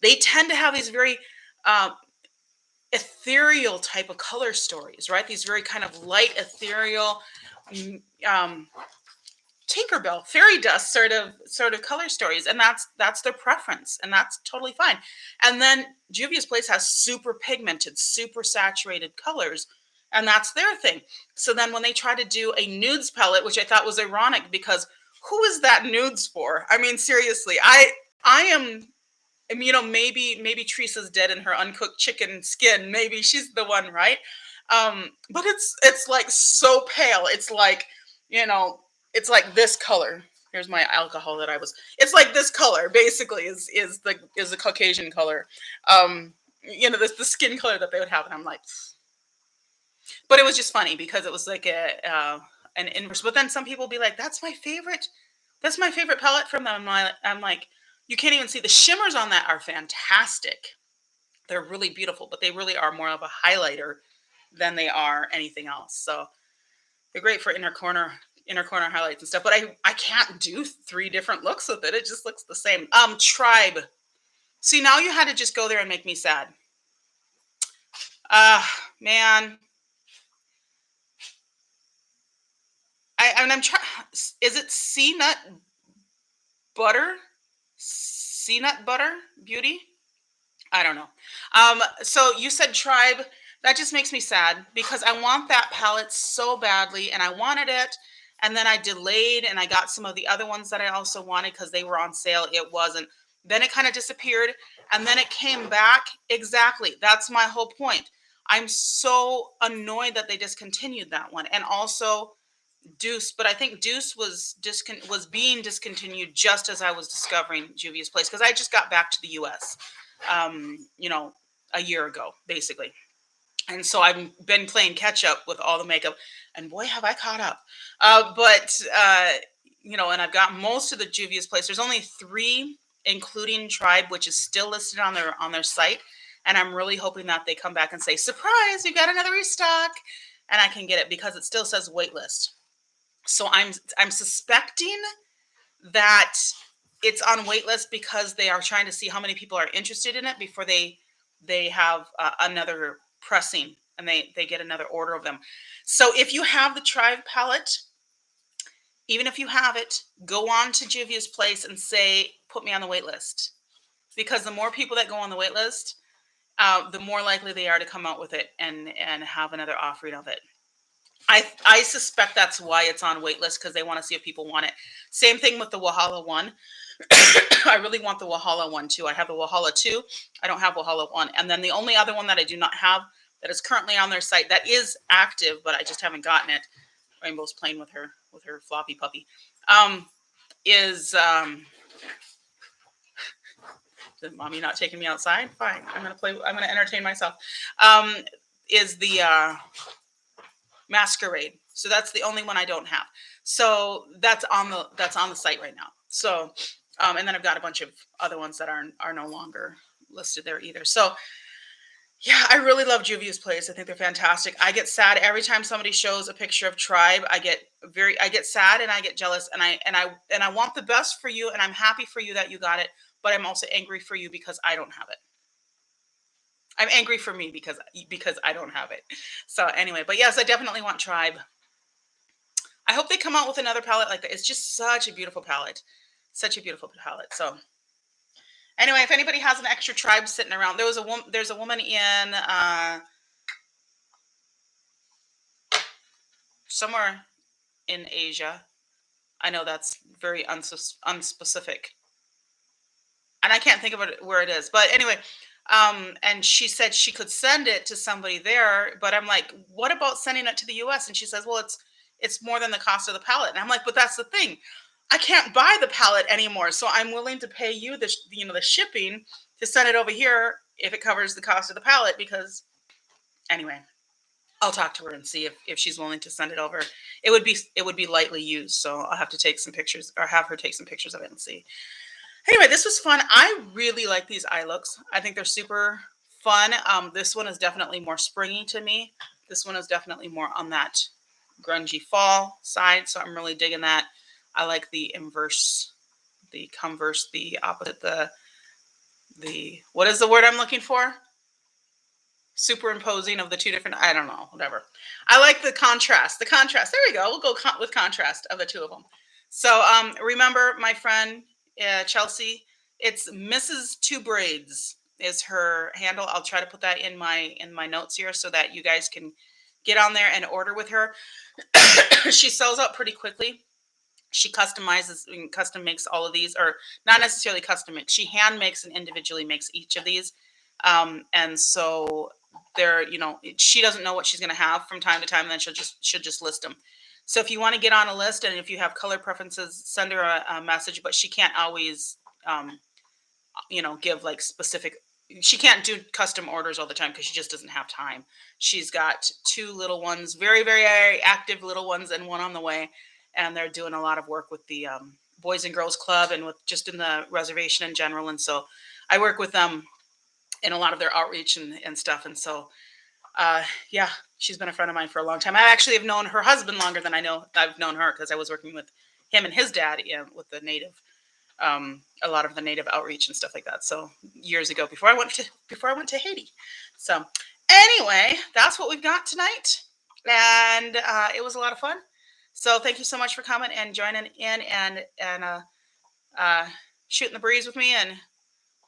they tend to have these very ethereal type of color stories, right? These very kind of light, ethereal, um, Tinkerbell, fairy dust sort of color stories, and that's their preference, and that's totally fine. And then Juvia's Place has super pigmented, super saturated colors, and that's their thing. So then when they try to do a nudes palette, which I thought was ironic, because who is that nudes for? I mean, seriously, I am. Maybe Teresa's dead in her uncooked chicken skin. Maybe she's the one, right? But it's like so pale. It's like, you know, it's like this color. Here's my alcohol that I was. It's like this color basically is the Caucasian color. The skin color that they would have, and I'm like, but it was just funny because it was like an inverse. But then some people be like, "That's my favorite. That's my favorite palette from them." I'm like, you can't even see the shimmers on that are fantastic. They're really beautiful, but they really are more of a highlighter than they are anything else. So they're great for inner corner highlights and stuff. But I can't do three different looks with it. It just looks the same. Tribe. See, now you had to just go there and make me sad. Man. I'm trying. Is it sea nut butter? Sea nut butter beauty? I don't know. So you said Tribe. That just makes me sad because I want that palette so badly, and I wanted it, and then I delayed, and I got some of the other ones that I also wanted because they were on sale. It wasn't. Then it kind of disappeared, and then it came back. Exactly. That's my whole point. I'm so annoyed that they discontinued that one, and also Deuce. But I think Deuce was being discontinued just as I was discovering Juvia's Place, because I just got back to the U.S. A year ago, basically. And so I've been playing catch up with all the makeup, and boy, have I caught up. And I've got most of the Juvia's Place. There's only 3, including Tribe, which is still listed on their site. And I'm really hoping that they come back and say, surprise, we got another restock, and I can get it because it still says waitlist. So I'm suspecting that it's on waitlist because they are trying to see how many people are interested in it before they have another pressing, and they get another order of them. So if you have the Tribe palette, even if you have it, go on to Juvia's Place and say, put me on the wait list. Because the more people that go on the wait list, the more likely they are to come out with it and have another offering of it. I suspect that's why it's on wait list, because they want to see if people want it. Same thing with the Wahala one. I really want the Wahala one too. I have the Wahala 2. I don't have Wahala 1. And then the only other one that I do not have that is currently on their site that is active, but I just haven't gotten it. Rainbow's playing with her floppy puppy. Is mommy not taking me outside? Fine. I'm gonna entertain myself. Is the Masquerade. So that's the only one I don't have. So that's on the site right now. So and then I've got a bunch of other ones that are no longer listed there either. So yeah, I really love Juvia's Place. I think they're fantastic. I get sad every time somebody shows a picture of Tribe. I get sad and I get jealous, and I want the best for you, and I'm happy for you that you got it, but I'm also angry for you because I don't have it. I'm angry for me because I don't have it. So anyway, but yes, I definitely want Tribe. I hope they come out with another palette like that. It's just such a beautiful palette. Such a beautiful palette. So anyway, if anybody has an extra Tribe sitting around, there's a woman in somewhere in Asia. I know that's very unspecific. And I can't think of it where it is. But anyway, and she said she could send it to somebody there, but I'm like, what about sending it to the US? And she says, well, it's more than the cost of the palette. And I'm like, but that's the thing. I can't buy the palette anymore, so I'm willing to pay you the shipping to send it over here if it covers the cost of the palette. Because anyway, I'll talk to her and see if she's willing to send it over. It would be lightly used, so I'll have to take some pictures or have her take some pictures of it and see. Anyway, this was fun. I really like these eye looks. I think they're super fun. This one is definitely more springy to me. This one is definitely more on that grungy fall side, so I'm really digging that. I like the inverse, the converse, the opposite, the what is the word I'm looking for? Superimposing of the two different. I don't know, whatever. I like the contrast. The contrast. There we go. We'll go with contrast of the two of them. So remember my friend Chelsea. It's Mrs. Two Braids is her handle. I'll try to put that in my notes here so that you guys can get on there and order with her. She sells out pretty quickly. She customizes and custom makes all of these, or not necessarily custom makes. She hand makes and individually makes each of these. And so she doesn't know what she's going to have from time to time, and then she'll just list them. So if you want to get on a list, and if you have color preferences, send her a message. But she can't always, give like specific. She can't do custom orders all the time because she just doesn't have time. She's got two little ones, very, very, very active little ones, and one on the way. And they're doing a lot of work with the Boys and Girls Club and with just in the reservation in general. And so I work with them in a lot of their outreach and stuff. And so, yeah, she's been a friend of mine for a long time. I actually have known her husband longer than I've known her, because I was working with him and his dad with the native, a lot of the native outreach and stuff like that. So years ago, before I went to Haiti. So anyway, that's what we've got tonight. And it was a lot of fun. So thank you so much for coming and joining in and shooting the breeze with me, and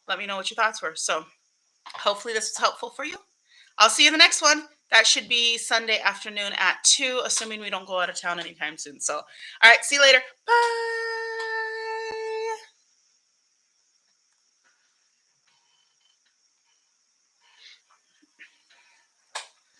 let me know what your thoughts were. So hopefully this was helpful for you. I'll see you in the next one. That should be Sunday afternoon at 2, assuming we don't go out of town anytime soon. So, all right, see you later. Bye.